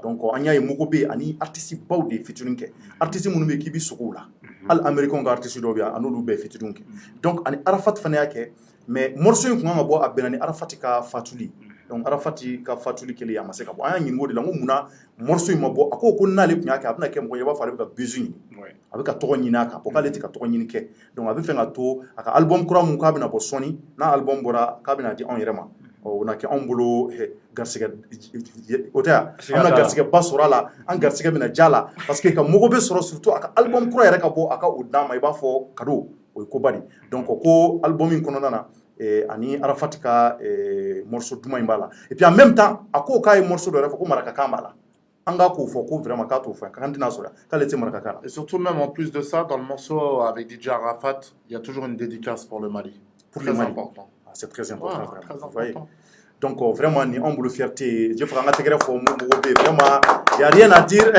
Speaker 1: Donc anya ye Mokobe ani artiste baw de featuring ke. Artiste munu be kibi sogo la. Al américain ga artiste do bia anolu be featuring ke. Donc ani Arafat fana yake mais morceau ko nga bo abenani Arafat ka fatuli. Donc Arafati ka fatuli kele ya maseka bo anya nyingo de la ngumuna morceau ma bo ako ko nale kunya ka abna ke mo yeba fale ka besoin. A bɛ ka tɔgɔ ɲini a kan pour k'ale tɛ ka tɔgɔ ɲini kɛ donc a bɛ fɛ ka to a ka album kura mun k'a bɛna bɔ sɔnni n'a album bɔra k'a bɛna di anw yɛrɛ ma o na kɛ anw bolo garisɛgɛ o tɛ yan an bɛna garisɛgɛ ba sɔrɔ a la an garisɛgɛ bɛna diya a la parce que ka mɔgɔ bɛ sɔrɔ surtout a ka album kura yɛrɛ ka bɔ a ka o d'an ma i b'a fɔ cadeau o ye koba de donc ko album in kɔnɔna na ani Arafat ka morceau duman in b'a la et puis en même temps a ko k'a ye morceau dɔ yɛrɛ fɔ ko marakakan b'a la. Vraiment
Speaker 2: Et surtout même en plus de ça, dans le morceau avec DJ Arafat, il y a toujours une dédicace pour le Mali.
Speaker 1: Pour
Speaker 2: Très
Speaker 1: le Mali.
Speaker 2: important.
Speaker 1: Ah, c'est très important.
Speaker 2: Ouais,
Speaker 1: Vraiment.
Speaker 2: très
Speaker 1: Vous voyez.
Speaker 2: important.
Speaker 1: Donc vraiment, ni on le fierté. Je ferai un intégré pour Mogobe. Vraiment, il n'y a rien à dire.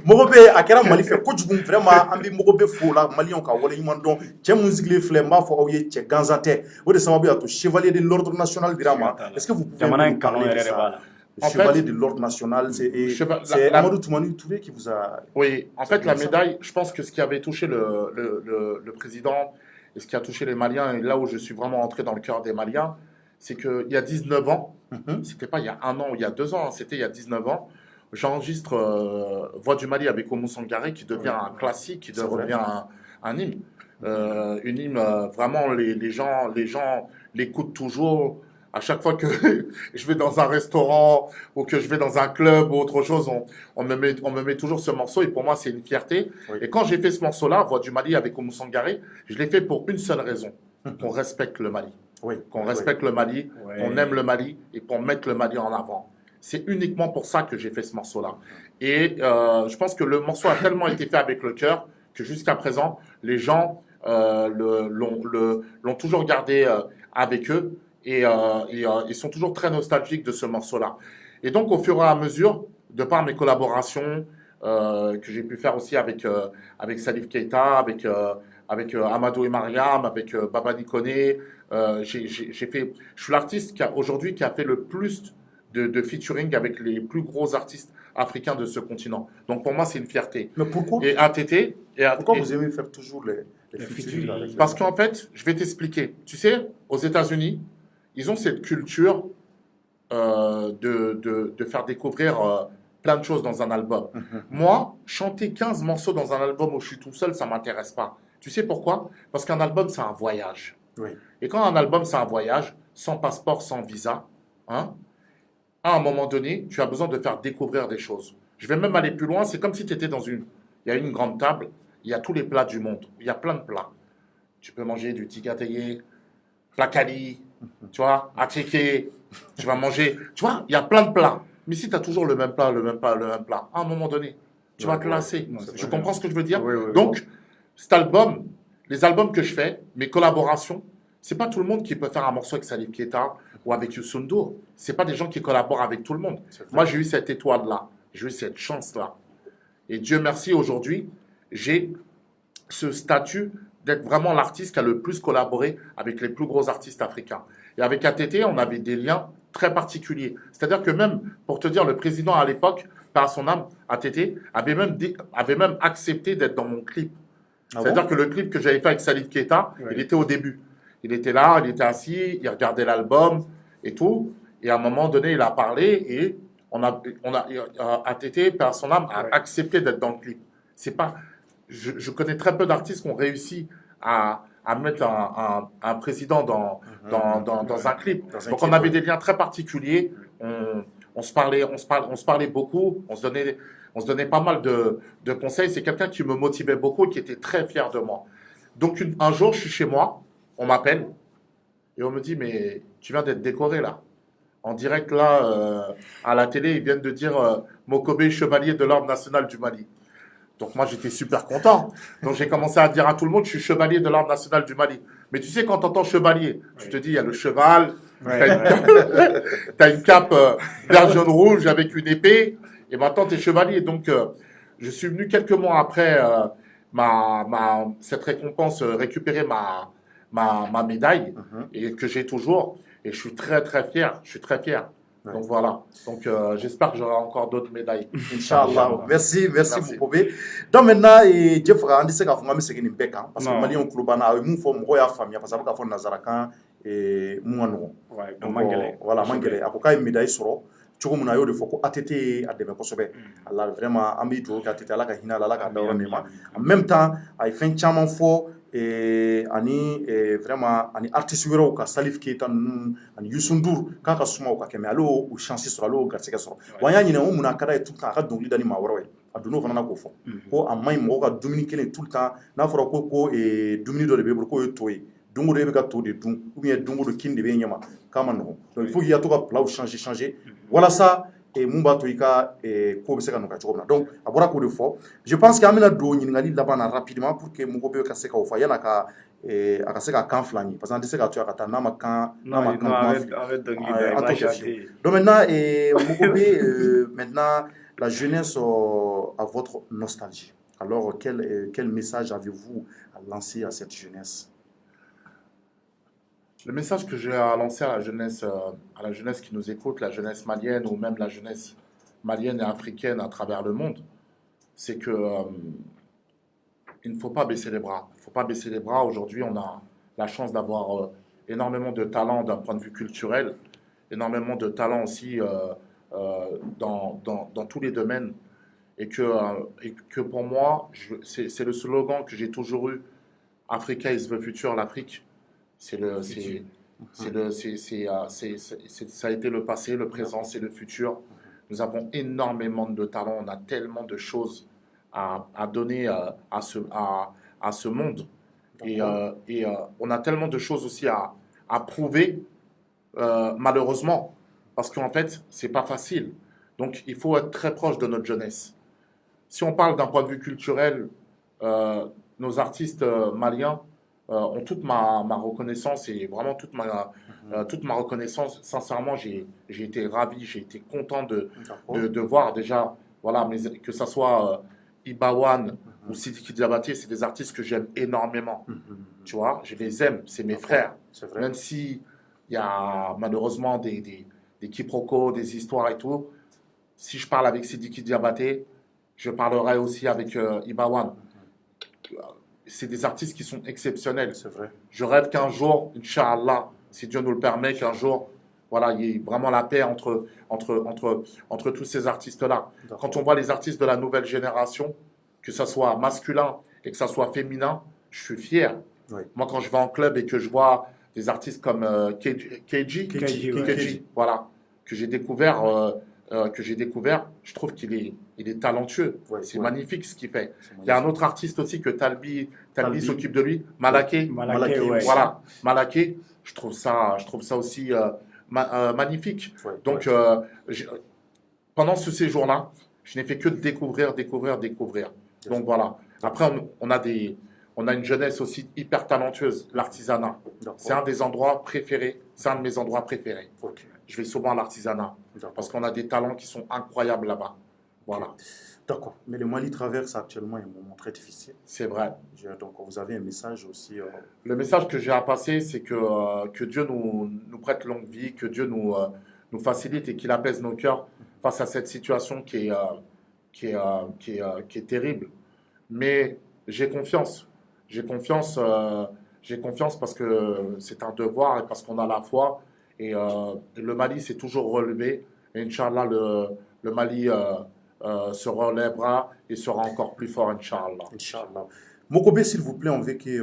Speaker 1: Mogobe, à quel Mali fait coach boom vraiment. Ambi Mogobe fou la Mali on ka wale imandon. Tiens musique les flemma faut ouye tiens ganzate. Ou de sababu à tout chevalier de l'ordre national drama. Est-ce que vous pouvez nous parler de ça? Le chevalier de l'ordre national, c'est Amadou Toumani Touré qui vous a...
Speaker 2: Oui, en fait, la médaille, je pense que ce qui avait touché le président et ce qui a touché les Maliens, et là où je suis vraiment entré dans le cœur des Maliens, c'est qu'il y a 19 ans, c'était pas il y a un an ou il y a 2 ans, c'était il y a 19 ans, j'enregistre Voix du Mali avec Oumou Sangaré qui devient un classique, qui
Speaker 1: C'est vrai.
Speaker 2: devient un hymne. Une hymne, vraiment, les gens l'écoutent toujours. À chaque fois que je vais dans un restaurant ou que je vais dans un club ou autre chose, on me met toujours ce morceau et pour moi, c'est une fierté.
Speaker 1: Oui.
Speaker 2: Et quand j'ai fait ce morceau-là, Voix du Mali avec Oumou Sangaré, je l'ai fait pour une seule raison, qu'on respecte le Mali.
Speaker 1: Oui.
Speaker 2: Qu'on respecte le Mali,
Speaker 3: Ouais.
Speaker 2: qu'on aime le Mali et qu'on mette le Mali en avant. C'est uniquement pour ça que j'ai fait ce morceau-là. Et je pense que le morceau a tellement été fait avec le cœur que jusqu'à présent, les gens l'ont toujours gardé avec eux et ils sont toujours très nostalgiques de ce morceau-là. Et donc, au fur et à mesure, de par mes collaborations que j'ai pu faire aussi avec Salif Keita, avec Amadou et Mariam, avec Baba Nikone, je suis l'artiste aujourd'hui qui a fait le plus de featuring avec les plus gros artistes africains de ce continent. Donc pour moi, c'est une fierté.
Speaker 1: Mais pourquoi,
Speaker 2: Et ATT,
Speaker 1: pourquoi vous aimez faire toujours les featuring là, avec
Speaker 2: parce qu'en fait, je vais t'expliquer. Tu sais, aux États-Unis, ils ont cette culture de faire découvrir plein de choses dans un album. Moi, chanter 15 morceaux dans un album où je suis tout seul, ça ne m'intéresse pas. Tu sais pourquoi? Parce qu'un album, c'est un voyage.
Speaker 1: Oui.
Speaker 2: Et quand un album, c'est un voyage, sans passeport, sans visa, hein, à un moment donné, tu as besoin de faire découvrir des choses. Je vais même aller plus loin, c'est comme si tu étais il y a une grande table, il y a tous les plats du monde, il y a plein de plats. Tu peux manger du tigateye, placali, tu vois, attiqué, tu vas manger, tu vois, il y a plein de plats. Mais si tu as toujours le même plat, le même plat, le même plat, à un moment donné, tu vas te lasser.
Speaker 3: Ouais, c'est
Speaker 2: Je
Speaker 3: vrai.
Speaker 2: comprends ce que je veux dire?
Speaker 3: Oui, oui,
Speaker 2: Donc, cet album, les albums que je fais, mes collaborations, c'est pas tout le monde qui peut faire un morceau avec Salif Keita ou avec Youssou N'Dour. C'est pas des gens qui collaborent avec tout le monde. Moi, j'ai eu cette étoile-là, j'ai eu cette chance-là. Et Dieu merci, aujourd'hui, j'ai ce statut d'être vraiment l'artiste qui a le plus collaboré avec les plus gros artistes africains. Et avec ATT, on avait des liens très particuliers. C'est-à-dire que même, pour te dire, le président à l'époque, par son âme, ATT, avait même accepté d'être dans mon clip.
Speaker 1: Ah
Speaker 2: C'est-à-dire
Speaker 1: bon?
Speaker 2: que le clip que j'avais fait avec Salif Keita,
Speaker 3: Ouais.
Speaker 2: il était au début. Il était là, il était assis, il regardait l'album et tout. Et à un moment donné, il a parlé et ATT, par son âme, a
Speaker 3: Ouais.
Speaker 2: accepté d'être dans le clip. C'est pas, je connais très peu d'artistes qui ont réussi à mettre un président dans un clip.
Speaker 1: Dans un
Speaker 2: Donc
Speaker 1: clip,
Speaker 2: on avait
Speaker 1: ouais.
Speaker 2: des liens très particuliers. On se parlait beaucoup. On se donnait pas mal de conseils. C'est quelqu'un qui me motivait beaucoup et qui était très fier de moi. Donc un jour, je suis chez moi, on m'appelle et on me dit, mais tu viens d'être décoré là. En direct là, à la télé, ils viennent de dire Mokobe, chevalier de l'Ordre national du Mali. Donc moi, j'étais super content. Donc j'ai commencé à dire à tout le monde, je suis chevalier de l'Ordre national du Mali. Mais tu sais, quand tu entends chevalier, tu te dis, il y a le cheval, t'as une cape vert, jaune, rouge avec une épée, et maintenant tu es chevalier. Donc je suis venu quelques mois après cette récompense, récupérer ma médaille, et que j'ai toujours. Et je suis très très fier. Je suis très fier.
Speaker 1: Ouais.
Speaker 2: Donc voilà. Donc j'espère que j'aurai encore d'autres médailles.
Speaker 1: Inch'Allah. Merci
Speaker 2: Merci.
Speaker 1: beaucoup. Donc maintenant, Jeff, on dit que vous avez fait une bec, parce que
Speaker 3: Non.
Speaker 1: Mali on club na, mon fo mo ya famille parce que ka fo nazarakan et mungano.
Speaker 3: Ouais,
Speaker 1: Donc
Speaker 3: mangele.
Speaker 1: voilà, mangele. Akoka médaille soro. Cogo mun na yo de fo ko ATT a dɛmɛ kosɛbɛ Allah vraiment an bɛ dugawu kɛ ATT Ala ka hinɛ a la, Ala ka dayɔrɔ nɛɛma en même temps a ye fɛn caman fɔ ani vraiment ani artiste wɛrɛw ka Salif Keita ninnu ani Youssou N'Dour k'a ka suma o ka kɛ mais ale y'o chance sɔrɔ ale y'o garisɛgɛ sɔrɔ wa an y'a ɲininka ko mun na a ka d'a ye tout le temps a ka dɔnkili da ni maa wɛrɛw ye a donn'o fana na k'o fɔ ko a maɲi mɔgɔw ka dumuni kelen tout le temps n'a fɔra ko dumuni dɔ de b'e bolo k'o ye to ye don o don e bɛ ka to de dun ou bien don o don kin de b'e ɲɛma k'a ma nɔgɔn donc il faut qu'il y a to ka plat changer walasa mun b'a to i ka ko bɛ se ka nɔgɔya cogo min na donc a bɔra k'o de fɔ je pense que an bɛna don ɲininkali laban na rapidement pour que mɔgɔw bɛɛ ka se k'o fɔ yan'a ka a ka se ka kan fila ɲi parce que an tɛ se ka to yan ka taa n'a ma kan
Speaker 3: avec
Speaker 1: donc maintenant mɔgɔw bɛ maintenant la jeunesse a votre nostalgie alors quel message avez-vous à lancer à cette jeunesse?
Speaker 2: Le message que j'ai à lancer à la jeunesse qui nous écoute, la jeunesse malienne ou même la jeunesse malienne et africaine à travers le monde, c'est que il ne faut pas baisser les bras. Il ne faut pas baisser les bras. Aujourd'hui, on a la chance d'avoir énormément de talent d'un point de vue culturel, énormément de talent aussi dans tous les domaines. Et que pour moi, c'est le slogan que j'ai toujours eu. Africa is the future, l'Afrique. Ça a été le passé, le présent, c'est le futur. Nous avons énormément de talents, on a tellement de choses à donner à ce monde. Et on a tellement de choses aussi à prouver, malheureusement, parce qu'en fait, c'est pas facile. Donc, il faut être très proche de notre jeunesse. Si on parle d'un point de vue culturel, nos artistes maliens ont toute ma reconnaissance et vraiment toute ma reconnaissance. Sincèrement, j'ai été ravi, j'ai été content de voir déjà, voilà, que ce soit Ibawan ou Sidiki Diabaté, c'est des artistes que j'aime énormément. Tu vois, je les aime, c'est mes frères. Même si il y a malheureusement des quiproquos, des histoires et tout. Si je parle avec Sidiki Diabaté, je parlerai aussi avec Ibawan. C'est des artistes qui sont exceptionnels.
Speaker 1: C'est vrai.
Speaker 2: Je rêve qu'un jour, Inch'Allah, si Dieu nous le permet, qu'un jour, voilà, il y ait vraiment la paix entre tous ces artistes-là. Quand on voit les artistes de la nouvelle génération, que ça soit masculin et que ça soit féminin, je suis fier.
Speaker 1: Oui.
Speaker 2: Moi, quand je vais en club et que je vois des artistes comme KG, voilà, que j'ai découvert, je trouve qu'il est talentueux.
Speaker 1: Ouais,
Speaker 2: c'est
Speaker 1: ouais.
Speaker 2: magnifique ce qu'il fait. Il y a un autre artiste aussi que Talbi s'occupe de lui, Malaké.
Speaker 3: Ouais.
Speaker 2: Voilà, Malaké, je trouve ça aussi magnifique.
Speaker 1: Ouais,
Speaker 2: Donc, pendant ce séjour-là, je n'ai fait que découvrir. Donc voilà. Après, on a une jeunesse aussi hyper talentueuse, l'artisanat. C'est un des endroits préférés. C'est un de mes endroits préférés.
Speaker 1: Ok.
Speaker 2: Je vais souvent à l'artisanat parce qu'on a des talents qui sont incroyables là-bas. Voilà.
Speaker 1: D'accord. Mais le Mali traverse actuellement un moment très difficile.
Speaker 2: C'est vrai.
Speaker 1: Donc, vous avez un message aussi.
Speaker 2: Le message que j'ai à passer, c'est que Dieu nous prête longue vie, que Dieu nous facilite et qu'il apaise nos cœurs face à cette situation qui est terrible. Mais j'ai confiance. J'ai confiance parce que c'est un devoir et parce qu'on a la foi. Et le Mali s'est toujours relevé. Et Inch'Allah, le Mali se relèvera et sera encore plus fort, Inch'Allah.
Speaker 1: Inch'Allah. Mokobe, s'il vous plaît, on veut que...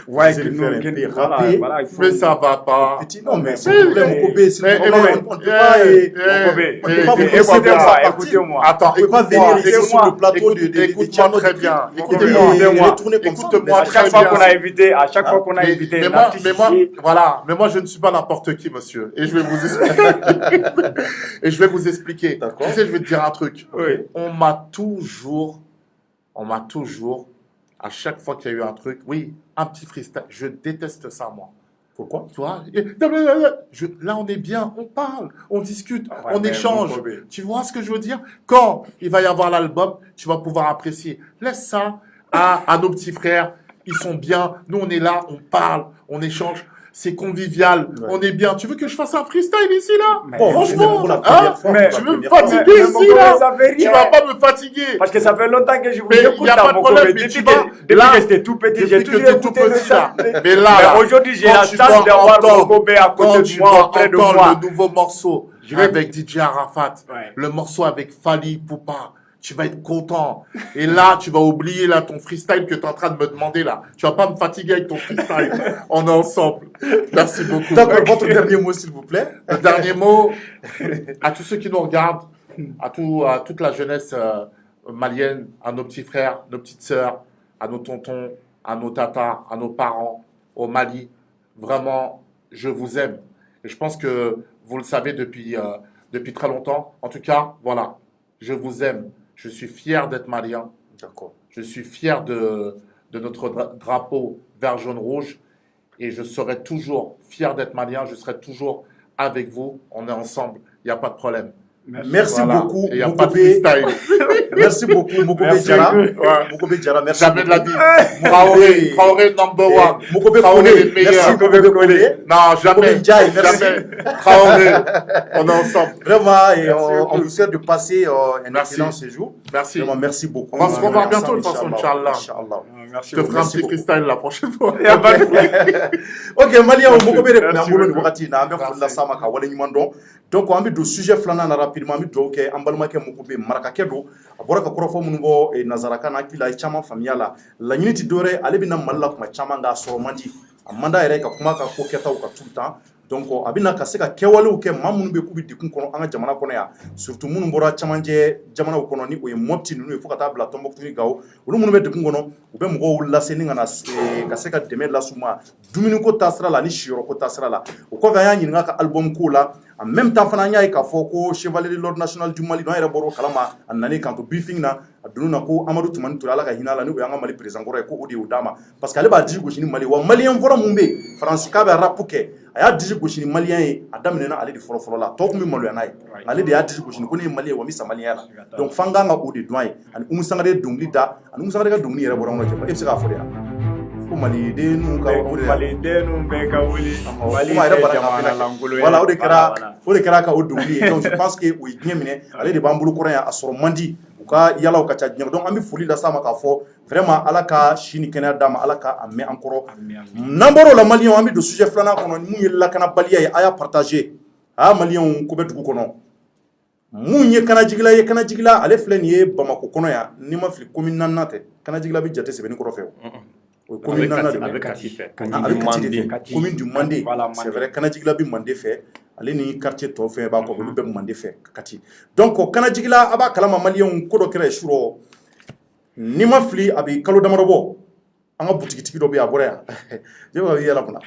Speaker 3: Ouais,
Speaker 1: vous
Speaker 3: que
Speaker 1: allez faire un
Speaker 3: nous,
Speaker 1: peu
Speaker 3: voilà,
Speaker 1: rapper.
Speaker 3: voilà, il faut...
Speaker 2: Mais ça va pas.
Speaker 1: Petit, non, mais s'il vous plaît, Mokobe, s'il vous plaît, on ne peut pas...
Speaker 3: Écoutez-moi.
Speaker 2: Attends,
Speaker 1: On ne peut pas venir ici sur le plateau de
Speaker 2: écoute-moi très bien.
Speaker 1: Écoutez-moi
Speaker 3: À chaque fois qu'on a invité,
Speaker 2: mais moi, je ne suis pas n'importe qui, monsieur. Et je vais vous expliquer. Tu sais, je vais te dire un truc.
Speaker 3: Oui.
Speaker 2: On m'a toujours, à chaque fois qu'il y a eu un truc, oui, un petit freestyle, je déteste ça, moi.
Speaker 1: Pourquoi?
Speaker 2: Tu vois, là, on est bien, on parle, on discute, on
Speaker 3: mais
Speaker 2: échange. Tu vois ce que je veux dire? Quand il va y avoir l'album, tu vas pouvoir apprécier. Laisse ça à nos petits frères. Ils sont bien. Nous, on est là, on parle, on échange. C'est convivial.
Speaker 1: Ouais.
Speaker 2: On est bien. Tu veux que je fasse un freestyle ici, là?
Speaker 3: Bon,
Speaker 2: franchement,
Speaker 1: pour la première fois,
Speaker 2: tu veux me
Speaker 1: première fois.
Speaker 2: fatiguer ici, là?
Speaker 3: Ça fait
Speaker 2: Tu
Speaker 3: rien.
Speaker 2: vas pas me fatiguer.
Speaker 3: Parce que ça fait longtemps que je vous
Speaker 2: Mais
Speaker 3: écoute
Speaker 2: y a
Speaker 3: là,
Speaker 2: pas de
Speaker 3: Mokobe.
Speaker 2: problème, mais
Speaker 3: Depuis
Speaker 2: tu vas-
Speaker 3: que
Speaker 2: là,
Speaker 3: j'étais tout petit, j'ai
Speaker 2: depuis que
Speaker 3: toujours
Speaker 2: t'es tout
Speaker 3: écouté
Speaker 2: petit,
Speaker 3: ça.
Speaker 2: là. Mais là,
Speaker 3: aujourd'hui, j'ai
Speaker 2: quand
Speaker 3: la
Speaker 2: tu
Speaker 3: chance
Speaker 2: vas
Speaker 3: d'avoir
Speaker 2: entendre-
Speaker 3: Mokobe à
Speaker 2: quand
Speaker 3: côté
Speaker 2: tu
Speaker 3: de moi,
Speaker 2: vas
Speaker 3: auprès de
Speaker 2: entendre
Speaker 3: moi.
Speaker 2: le nouveau morceau avec DJ Arafat,
Speaker 3: Ouais.
Speaker 2: le morceau avec Fali Poupa, tu vas être content. Et là, tu vas oublier là ton freestyle que tu es en train de me demander là. Tu vas pas me fatiguer avec ton freestyle. On est ensemble. Merci beaucoup.
Speaker 1: D'accord, votre dernier mot, s'il vous plaît.
Speaker 2: Le dernier mot à tous ceux qui nous regardent, à toute la jeunesse malienne, à nos petits frères, nos petites sœurs, à nos tontons, à nos tatas, à nos parents, au Mali. Vraiment, je vous aime. Et je pense que vous le savez depuis très longtemps. En tout cas, voilà, je vous aime. Je suis fier d'être malien.
Speaker 1: D'accord.
Speaker 2: Je suis fier de notre drapeau vert, jaune, rouge. Et je serai toujours fier d'être malien. Je serai toujours avec vous. On est ensemble. Il n'y a pas de problème.
Speaker 1: Merci
Speaker 2: Voilà.
Speaker 1: beaucoup,
Speaker 2: Et il n'y a pas de
Speaker 1: Mokobe.
Speaker 2: freestyle.
Speaker 1: Merci beaucoup, Mokobe
Speaker 3: Merci.
Speaker 1: Diarra.
Speaker 2: Ouais.
Speaker 1: Mokobe Diarra, merci.
Speaker 2: Jamais de la
Speaker 1: beaucoup.
Speaker 2: vie. Traoré number one.
Speaker 1: Mokobe
Speaker 2: Traoré
Speaker 1: Kone,
Speaker 2: le meilleur.
Speaker 1: merci Mokobe Kone.
Speaker 2: Non, jamais.
Speaker 1: Mokobe Ndiaye, merci.
Speaker 2: Jamais. Traoré. On est ensemble.
Speaker 1: Vraiment, et
Speaker 2: Merci
Speaker 1: on
Speaker 2: beaucoup.
Speaker 1: vous souhaite de passer un
Speaker 2: Merci.
Speaker 1: excellent séjour.
Speaker 2: Merci.
Speaker 1: Vraiment, merci beaucoup.
Speaker 2: On va se revoir
Speaker 1: ensemble,
Speaker 2: bientôt, de toute façon, Inch'Allah.
Speaker 1: Inch'Allah.
Speaker 3: merci
Speaker 2: Je te ferai un petit freestyle la prochaine fois.
Speaker 1: Ok, Malien, on moko bere na ngolo ni wakati na ambe fulla sama ka wale nyuman don. Donc on be do sujet flana na rapidement mi do ke ambalma ke moko be maraka ke do abora ka korofo mun go e nazaraka na kila chama familiala la nyiti dore ale bina malla kuma chama nga soromandi amanda yere ka kuma ka ko keta ka tout le temps. Donc abina ka se ka kewale ke mamunu be kubi dikun kono anga jamana kono ya surtout munu bora chamanje jamana kono ni o ye mopti nu e fokata bla tombok tuni gawo ulu munu be dikun kono u be mgo wulla seninga na ka se ka deme la suma dumuni ko tasra la ni shiro ko tasra la o ko ga yanyi nga ka album ko la en même temps fana nyaay ka foko chevalier de l'ordre national du Mali no yere boro kalama annani kanto briefing na aduna ko Amadou Toumani Touré ala ka hinala ni o yanga Mali président ko ko odi udama parce que ale ba diji goshini Mali wa malien fora mumbe France ka be rapuke aya diji goshini malien ye adamne na ale di foro foro la to ko mi malu yanay ale de ya diji goshini ko ni malien wa mi sa malien la donc fanga nga odi doy ani umusangare dungli da ani umusangare ka dungli yere boro ngoje e se ka fo ya ko Mali de nu ka odi
Speaker 3: Mali de nu be ka wuli Mali
Speaker 1: de
Speaker 3: jamana langolo
Speaker 1: voilà o de kera ka o dungli donc je pense que o yemine ale de bambulu ko ya asoro mandi ka yala ka ca donc an bɛ foli la sama k'a fɔ vraiment ala ka sini kɛnɛya d'a ma ala ka a mɛn an kɔrɔ n'an bɔra o la maliyɛnw an bɛ don sujet filanan kɔnɔ mun ye lakanabaliya ye a y'a partager a maliyɛnw ko bɛ dugu kɔnɔ mun ye kanajigila ye kanajigila ale filɛ nin ye Bamako kɔnɔ yan n'i ma fili commune 4 tɛ kanajigila bɛ jate Sɛbɛnni kɔrɔ fɛ o ye commune 4 de
Speaker 2: a bɛ Kati fɛ
Speaker 1: commune du Mandé c'est vrai kanajigila bɛ Mandé fɛ ale ni quartier tɔw fɛ b'a kɔ olu bɛ Mandé fɛ Kati donc kanajigila a b'a kalama maliyɛnw ko dɔ kɛra ye surɔ n'i ma fili a bɛ kalo damadɔ bɔ an ka butigitigi dɔ bɛ yen a bɔra yan je b'a yɛlɛ kunna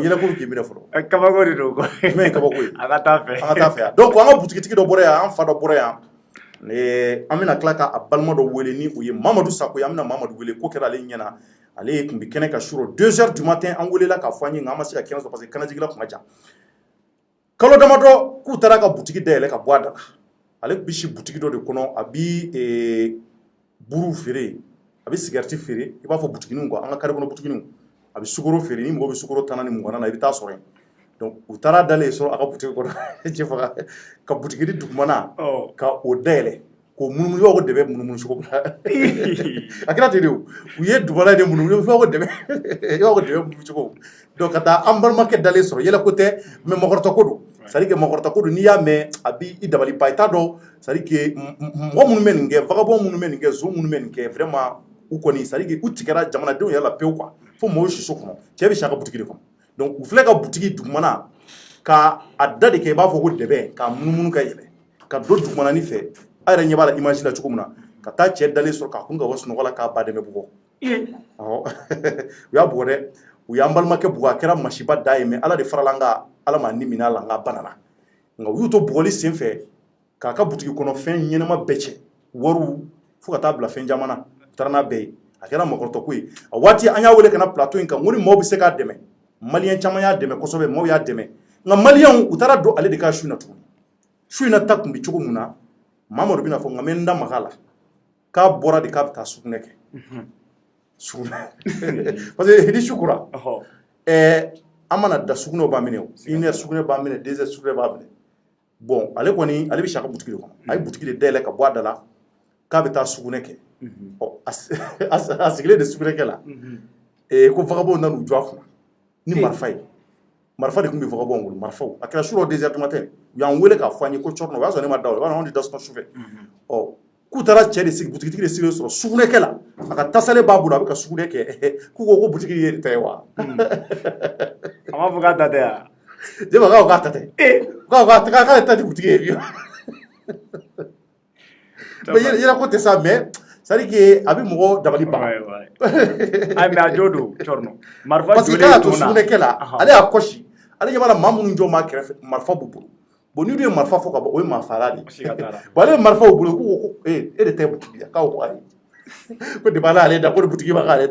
Speaker 1: yɛlɛ ko k'i minɛ fɔlɔ
Speaker 3: kabako de don
Speaker 1: jumɛn ye kabako ye
Speaker 3: an ka taa fɛ
Speaker 1: yan donc an ka butigitigi dɔ bɔra yan an fa dɔ bɔra yan an bɛna tila ka a balima dɔ wele ni o ye Mamadu Sako ye an bɛna Mamadu wele ko kɛra ale ɲɛna ale tun bɛ kɛnɛ ka surɔ 2h du matin an welela k'a fɔ an ye nka an ma se ka kɛnɛ sɔrɔ parce que kanajigila tun ka jan kalo damadɔ k'u taara ka butigi dayɛlɛ ka bɔ a da la ale bɛ si butigi dɔ de kɔnɔ a bɛ buru feere a bɛ cigarette feere i b'a fɔ butiginiw quoi an ka carré kɔnɔ butiginiw a bɛ sukaro feere ni mɔgɔ bɛ sukaro 10 ni 20 na i bɛ taa sɔrɔ yen donc u taara dalen sɔrɔ a ka butigi kɔnɔ cɛ faga ka butigini dugumana ka o dayɛlɛ ko munumunu ko dɛbɛ munumunu cogo a kɛra ten de u ye dugumana de munumunu ko dɛbɛ munumunu cogo donc ka taa an balimakɛ dalen sɔrɔ yɛlɛ ko tɛ mais mɔgɔrɔta ko don c'est à dire que mɔgɔrɔta ko don n'i y'a mɛn a b'i dabali ban i t'a dɔn c'est à dire que mɔgɔ minnu bɛ nin kɛ vagabond minnu bɛ nin kɛ zo minnu bɛ nin kɛ vraiment u kɔni c'est à dire que u tigɛra jamanadenw yɛrɛ la pewu quoi fo mɔgɔw si so kɔnɔ cɛ bɛ si a ka butigi de kɔnɔ donc u filɛ ka butigi dugumana ka a da de kɛ i b'a fɔ ko dɛbɛ k'a munumunu ka yɛlɛ ka don dugumananin fɛ a yɛrɛ ɲɛ b'a la image la cogo min na ka taa cɛ dalen sɔrɔ k'a kun ka bɔ sunɔgɔ la k'a ba dɛmɛ bugɔ u y'a bugɔ dɛ u y'an balimakɛ bugɔ a kɛra masiba da ye mais ala de farala an kan ala m'a ni minɛ a la n ka banana nka u y'u to bugɔli sen fɛ k'a ka butigi kɔnɔ fɛn ɲɛnama bɛɛ cɛ wariw fo ka taa bila fɛn caman na u taara n'a bɛɛ ye a kɛra mɔgɔrɔtɔ ko ye a waati an y'a wele ka na plateau in kan ko ni maaw bɛ se k'a dɛmɛ maliyɛn caman y'a dɛmɛ kosɛbɛ maaw y'a dɛmɛ nka maliyɛnw u taara don ale de ka su in na tuguni su in na ta tun bɛ cogo min na Mamadu bɛna fɔ nka n bɛ n da maga a la k'a bɔra de k'a bɛ taa sugunɛ kɛ sugunɛ parce que ni su kora an mana da sugunɛw b'a minɛ o 1 heure sugunɛ b'a minɛ 2 heures sugunɛ b'a minɛ bon ale kɔni ale bɛ si a ka butigi de kɔnɔ a ye butigi de dayɛlɛ ka bɔ a da la k'a bɛ taa sugunɛ kɛ a sigilen de sugunɛkɛ la ko vagabond nan'u jɔ a kunna ni marifa ye marifa de tun bɛ vagabond bolo marifaw a kɛra surɔ 2 heures du matin u y'an wele k'a fɔ an ye ko cɔrɔnɔ o y'a sɔrɔ ne ma da o la o b'a dɔn anw de da sɔrɔ sufɛ k'u taara cɛ de sigi butigitigi de sigilen sɔrɔ sugunɛkɛ la a ka tasalen b'a bolo a bɛ ka sugunɛ kɛ k'u ko ko butigi ye de ta ye wa
Speaker 3: a m'a fɔ k'a ta tɛ wa
Speaker 1: jɛba k'a ta tɛ k'ale ta tɛ butigi ye mais yɛrɛ ko tɛ sa mais c'est à dire que a bɛ mɔgɔ dabali ban
Speaker 3: ayi mais a jo don cɔrɔnɔ marifa
Speaker 1: parce que k'a to sugunɛkɛ la ale y'a kɔsi ale ɲɛ b'a la maa minnu jɔ maa kɛrɛfɛ marifa b'u bolo bon ni dun ye marifa fɔ ka bɔ o ye maa fara de bon ale ye marifa b'u bolo ko e de tɛ butigi ye k'a ko ayi ko de b'ale ale da ko butigi ma k'ale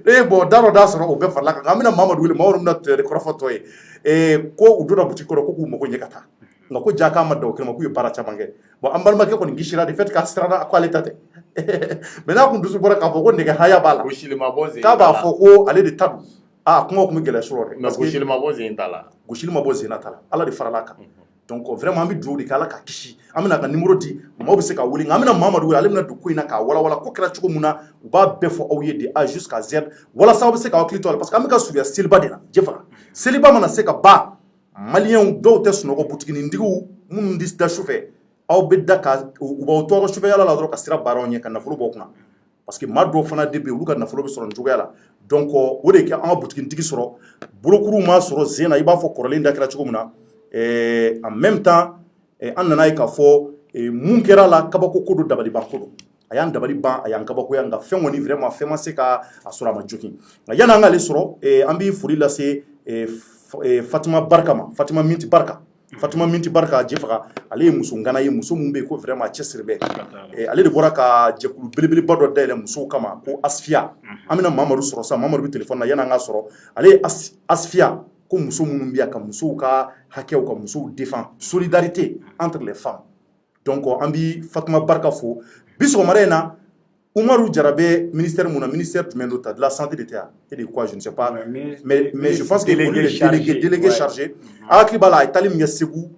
Speaker 1: tɛ bon da dɔ d'a sɔrɔ o bɛɛ farala kan an bɛna Mamadu wele Mamadu bɛna kɔrɔfɔtɔ ye ko u donna butigi kɔrɔ ko k'u mago ɲɛ ka taa nka ko jaa k'a ma da o kɛnɛ ma k'u ye baara caman kɛ bon an balimakɛ kɔni gisira de fait k'a siranna ko ale ta tɛ mais n'a kun dusu bɔra k'a fɔ ko nɛgɛ haya b'a la k'a b'a fɔ ko ale de ta don kuma tun bɛ gɛlɛya surɔ dɛ
Speaker 2: gosili ma bɔ sen ta la
Speaker 1: gosili ma bɔ sen ta la ala de farala kan donc vraiment an bɛ dugawu de kɛ Ala ka kisi an bɛna ka numéro di maaw bɛ se ka wele nka an bɛna Mamadu wele ale bɛna don ko in na k'a walawala ko kɛra cogo min na u b'a bɛɛ fɔ aw ye de A jusqu'à Z walasa aw bɛ se ka hakili to a la parce que an bɛ ka surunya seliba de la Jɛfara seliba mana se ka ban maliyɛnw dɔw tɛ sunɔgɔ butiginitigiw minnu di da sufɛ aw bɛ da ka u b'aw tɔɔrɔ sufɛyala la dɔrɔn ka sira baaraw ɲɛ ka nafolo bɔ kunna parce que maa dɔw fana de bɛ yen olu ka nafolo bɛ sɔrɔ nin cogoya la donc o de kɛ an ka butiginitigi sɔrɔ bolokuruw m'a sɔrɔ sen na i b'a fɔ kɔrɔlen da kɛra cogo min na en même temps an nana ye k'a fɔ mun kɛra la kabako ko don dabaliban ko don a y'an dabali ban a y'an kabakoya nka fɛn kɔni vraiment fɛn ma se ka a sɔrɔ a ma jogin nka yanni an k'ale sɔrɔ an bɛ foli lase Fatima Barka ma Fatima Minti Barka Fatima Minti Barka Jɛfaga ale ye muso ngana ye muso mun bɛ yen ko vraiment cɛsiri bɛ ale de bɔra ka jɛkulu belebeleba dɔ dayɛlɛ musow kama ko Asfiya an bɛna Mamadu sɔrɔ sisan Mamadu bɛ téléphone na yanni an k'a sɔrɔ ale ye Asfiya ko muso minnu bɛ yan ka musow ka hakɛw ka musow défend solidarité entre les femmes donc an bɛ Fatima Barka fo bi sɔgɔmada in na Umaru Jarabe ministère mun na ministère jumɛn do ta de la santé de tɛ yan et de quoi je ne sais pas mais je pense que délégué chargé a hakili b'a la a ye taali min kɛ Segu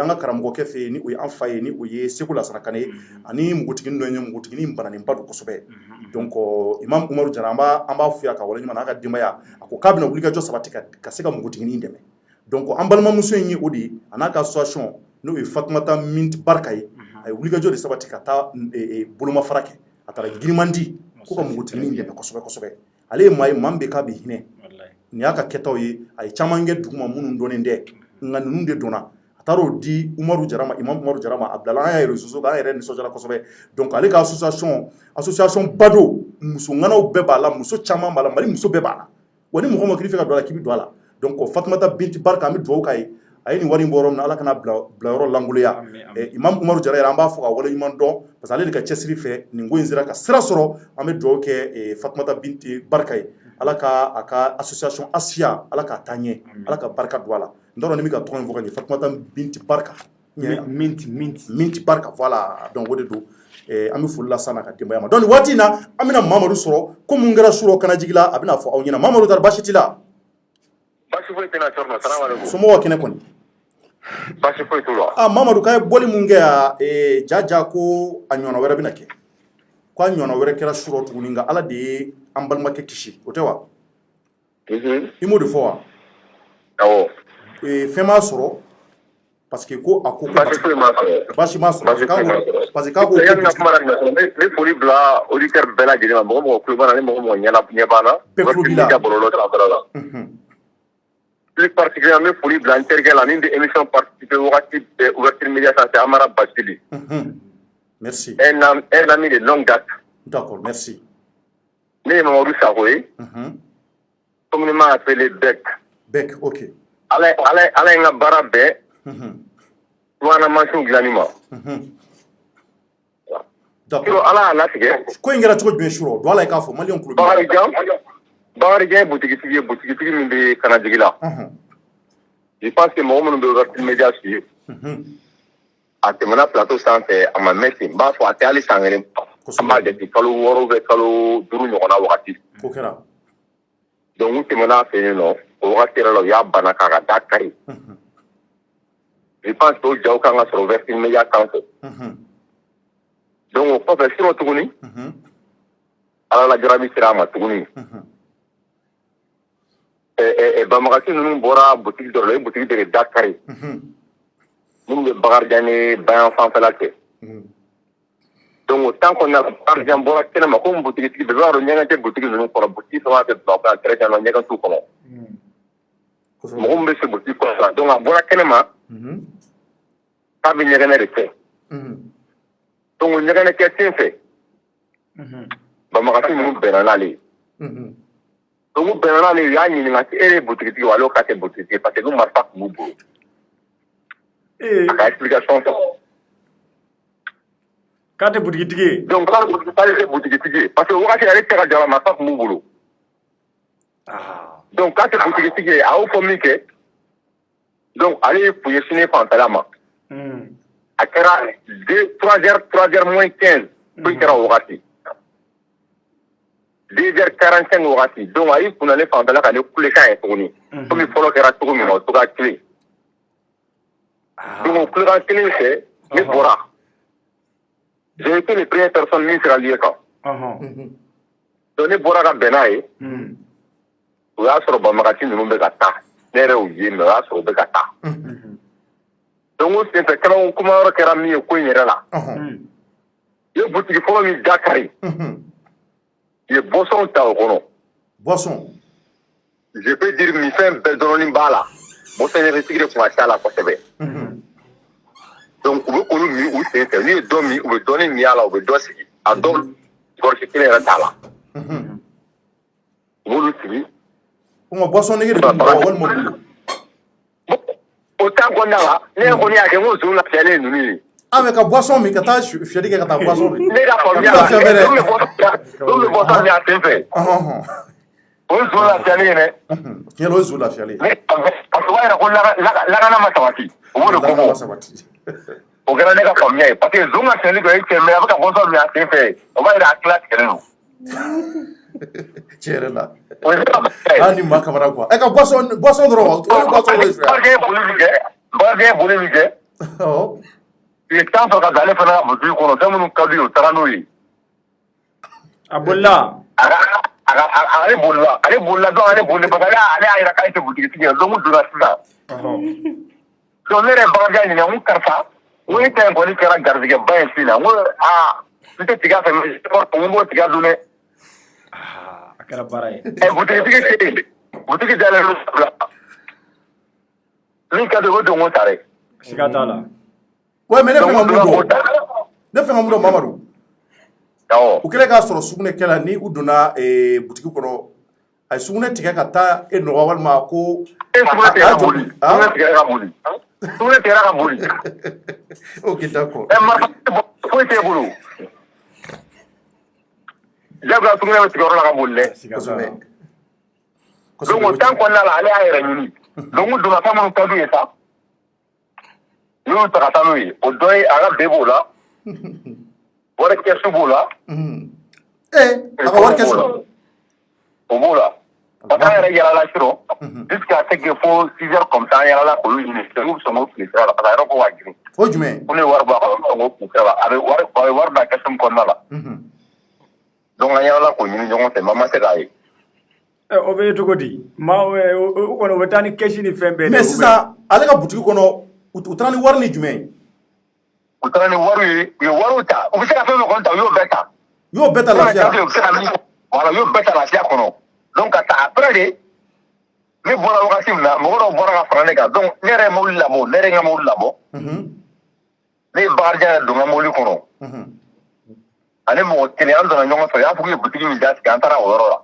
Speaker 1: an ka karamɔgɔkɛ fɛ yen ni o ye an fa ye ni o ye Segu Lasana Kane ye ani npogotigini dɔ ye npogotigini bananenba don kosɛbɛ donc Imam Umaru Jara an b'a fo yan ka waleɲuman na a ka denbaya a ko k'a bɛna wulikajɔ sabati ka se ka npogotigini dɛmɛ donc an balimamuso in ye o de ye a n'a ka association n'o ye Fatumata Minti Barka ye a ye wulikajɔ de sabati ka taa bolomafara kɛ a taara girimandi ko ka npogotigini dɛmɛ kosɛbɛ kosɛbɛ ale ye maa ye maa min bɛ k'a bɛ hinɛ nin y'a ka kɛtaw ye a ye caman kɛ duguma minnu dɔnnen tɛ nka ninnu de donna a taara o di Umaru Jara ma Imam Umaru Jara ma a bilala an y'a réseaux sociaux kan an yɛrɛ nisɔndiyara kosɛbɛ donc ale ka association ba do muso ŋanaw bɛɛ b'a la muso caman b'a la Mali muso bɛɛ b'a la wa ni mɔgɔ ma k'i fɛ ka don a la k'i bɛ don a la donc Fatumata Binti Barka an bɛ dugawu k'a ye a ye nin wari in bɔ yɔrɔ min na Ala kana bila yɔrɔ langoloya Imam Umaru Jara yɛrɛ an b'a fɔ ka waleɲuman dɔn parce que ale de ka cɛsiri fɛ nin ko in sera ka sira sɔrɔ an bɛ dugawu kɛ Fatumata Binti Barka ye Ala ka a ka association Asfiya Ala k'a taa ɲɛ Ala ka barika don a la n t'a dɔn ni bɛ ka tɔgɔ in fɔ ka ɲɛ Fatumata Binti Barka Minti Barka voilà donc o de don an bɛ foli lase a n'a ka denbaya ma donc nin waati in na an bɛna Mamadu sɔrɔ ko mun kɛra su rɔ Kanajigi la a bɛna fɔ aw ɲɛna Mamadu tari baasi t'i la
Speaker 4: baasi foyi tɛ na Cɔrɔna salamalekun
Speaker 1: somɔgɔw kɛnɛ kɔni
Speaker 4: baasi foyi t'u la
Speaker 1: Mamadu k'a ye bɔli mun kɛ yan jaja ko a ɲɔgɔnna wɛrɛ bɛna kɛ ko a ɲɔgɔnna wɛrɛ kɛra su rɔ tuguni nka Ala de ye an balimakɛ kisi o tɛ wa i m'o de fɔ wa
Speaker 4: awɔ
Speaker 1: fɛn m'a sɔrɔ parce que ko a ko
Speaker 4: baasi foyi m'a sɔrɔ
Speaker 1: baasi m'a sɔrɔ parce que k'a ko
Speaker 4: yanni n ka kuma daminɛ fɔlɔ n bɛ foli bila auditeur bɛɛ lajɛlen ma mɔgɔ mɔgɔ tulo b'an na ni mɔgɔ mɔgɔ ɲɛ b'an na
Speaker 1: bɛɛ tulo b'i la
Speaker 4: bɔlɔlɔ sanfɛla la plus particulièrement n bɛ foli bila n terikɛ la min bɛ émission participer wagati bɛɛ ouverture média sanfɛ Amara Basili
Speaker 1: merci
Speaker 4: un ami de longue date
Speaker 1: d'accord merci
Speaker 4: ne ye Mamadu Sakɔ ye communément appelé Bec
Speaker 1: ok
Speaker 4: ala ye n ka baara bɛɛ subahana mansinw dilanni ma
Speaker 1: d'accord
Speaker 4: Ala y'a latigɛ
Speaker 1: ko in kɛra cogo jumɛn su rɔ don Ala ye k'a fɔ maliyɛnw tulo b'i la
Speaker 4: Bakarijan ye butigitigi ye butigitigi min bɛ Kanajigi la je pense que mɔgɔ minnu bɛ ouverture média suivre a tɛmɛna plateau sanfɛ a ma mɛn ten n b'a fɔ a tɛ hali san kelen an b'a jate kalo 6 ou kalo 5 ɲɔgɔnna wagati
Speaker 1: o kɛra
Speaker 4: donc u tɛmɛna a fɛ yen nɔ o wagati yɛrɛ la u y'a bana k'a ka da kari je pense que o jaw kan ka sɔrɔ ouverture média sanfɛ donc o kɔfɛ sinon tuguni Ala la jarabi sera a ma tuguni banbagasi ninnu bɔra butigi dɔ la o ye butigi de da kari minnu bɛ Bakarijan ni Bayan fanfɛla cɛ donc o temps kɔnɔna la Bakarijan bɔra kɛnɛma ko butigitigi bɛɛ b'a dɔn ɲɛgɛn tɛ butigi ninnu kɔrɔ butigi fɛn o fɛn bila a kɛrɛfɛ la ɲɛgɛn t'u kɔnɔ mɔgɔ min bɛ se butigi kɔnɔ la donc a bɔra kɛnɛma k'a bɛ ɲɛgɛnɛ de kɛ donc o ɲɛgɛnɛ kɛ sen fɛ banbagasi ninnu bɛnna n'ale ye donc u bɛnna n'ale ye u y'a ɲininka e ye butigitigi wa ale k'a tɛ butigitigi parce que n'u marifa tun b'u bolo a ka explication fɛ
Speaker 3: k'a tɛ butigitigi ye
Speaker 4: donc k'ale tɛ butigitigi ye parce que o wagati ale tɛ ka jara marifa tun b'u bolo donc k'a tɛ butigitigi ye a y'o fɔ min kɛ donc ale ye kun ye sini fanfɛla ma a kɛra 3h moins 15 ko kɛra o wagati 2h45 wagati donc a y'i kunna ne fanfɛla ka ne kulekan ye tuguni komi fɔlɔ kɛra cogo min na o cogoya kelen Donc, plus grand qu'il c'est, les Bora. J'ai été les premières personnes qui sont liées quand. Donc, les Bora Benaï, ou là, sur le Bamagati, nous sommes gata. Nere ou Yin, là, sur le gata. Donc, c'est fait quand on commence à faire un peu de là. Il y a beaucoup de fois, il y a Dakari. Il y a boisson ta au
Speaker 1: boisson.
Speaker 4: Je peux dire, mi fait un bel donné bala. Bon, c'est un recyclé pour acheter la pochette. Donc, vous pouvez nous c'est un lieu d'homme, vous donnez mi à la, vous donnez à donc, pour ce qui est là. Vous le suivez.
Speaker 1: Comment boisson n'est pas bon.
Speaker 4: Autant qu'on a là, les on y a que moi, je ne sais pas nous.
Speaker 1: Ah, mais quand boisson, mais quand tu as dit que tu as boisson.
Speaker 4: Les gars, comme ça, le boisson est assez fait. On se voit la fialine.
Speaker 1: Quel ose la fialine?
Speaker 4: Mais, parce que la gana masawati. On le comprend. On regarde les gars comme ça. Parce que Zoom a tenu que c'est mais avec un boisson est assez fait. On va aller à la classe que nous.
Speaker 1: Tiens là. Ah, ni ma camarade quoi. Et quand boisson droit.
Speaker 4: Boisson politique.
Speaker 1: Oh.
Speaker 4: Il est temps de regarder faire la boutique qu'on a fait mon cadeau au Taranouи.
Speaker 3: Aboula.
Speaker 4: Allez boula donc allez boula parce que là allez à la caisse boutique qui est donc de la ça. Donc les bagages ni on karfa. On est un bon qui a gardé que ben ici là. Peut-être que ça me on doit te garder.
Speaker 3: Akara barai.
Speaker 4: Et boutique d'aller là. Les cadeaux de mon taré.
Speaker 3: Sigatala.
Speaker 1: Ouais, mais ne fais un mot Mamadou. O kɛlen k'a sɔrɔ sugunɛ kɛla ni u donna butiki kɔnɔ a ye sugunɛ tigɛ ka taa e nɔgɔ walima ko
Speaker 4: sugunɛ tigɛ ka boli
Speaker 1: ok d'accord
Speaker 4: foyi t'e bolo jagoya sugunɛ bɛ tigɛ yɔrɔ la ka boli dɛ
Speaker 1: kosɛbɛ
Speaker 4: donc o temps kɔnɔna la ale y'a yɛrɛ ɲini donc u donna fɛn minnu ka d'u ye sa n'u y'u ta ka taa n'u ye o dɔ ye a ka bee b'o la wari kɛsu b'o la
Speaker 1: a ka wari kɛsu
Speaker 4: o b'o la parce que an yɛrɛ yalala sirɔ jusqu'à ce que fo 6 heures comme ça an yalala k'olu ɲini n'u bɛ sɔn k'o fili sira la parce que a yɔrɔ ko ka girin
Speaker 1: o jumɛn
Speaker 4: ko ne ye wari bɔ a kɔnɔ sɔn k'o fili sira la a bɛ wari bila kɛsu min kɔnɔna la donc an yalala k'o ɲini ɲɔgɔn fɛ ma se k'a ye
Speaker 3: o bɛ ye cogo di o kɔni o bɛ taa ni kɛsi ni fɛn bɛɛ
Speaker 1: mais sisan ale ka butiki kɔnɔ u taara ni wari ni jumɛn ye
Speaker 4: u taara ni wari ye u ye wariw ta u bɛ se ka fɛn min kɔni ta u y'o bɛɛ ta
Speaker 1: u y'o bɛɛ ta lafiya
Speaker 4: voilà u y'o bɛɛ ta lafiya kɔnɔ donc ka taa après de ne bɔra wagati min na mɔgɔ dɔw bɔra ka fara ne kan donc ne yɛrɛ ye mobili labɔ ne yɛrɛ ye n ka mobili labɔ ne ye bakarijan yɛrɛ don n ka mobili kɔnɔ ani mɔgɔ kelen an donna ɲɔgɔn fɛ u y'a fɔ k'u ye butiki min dasigi an taara o yɔrɔ la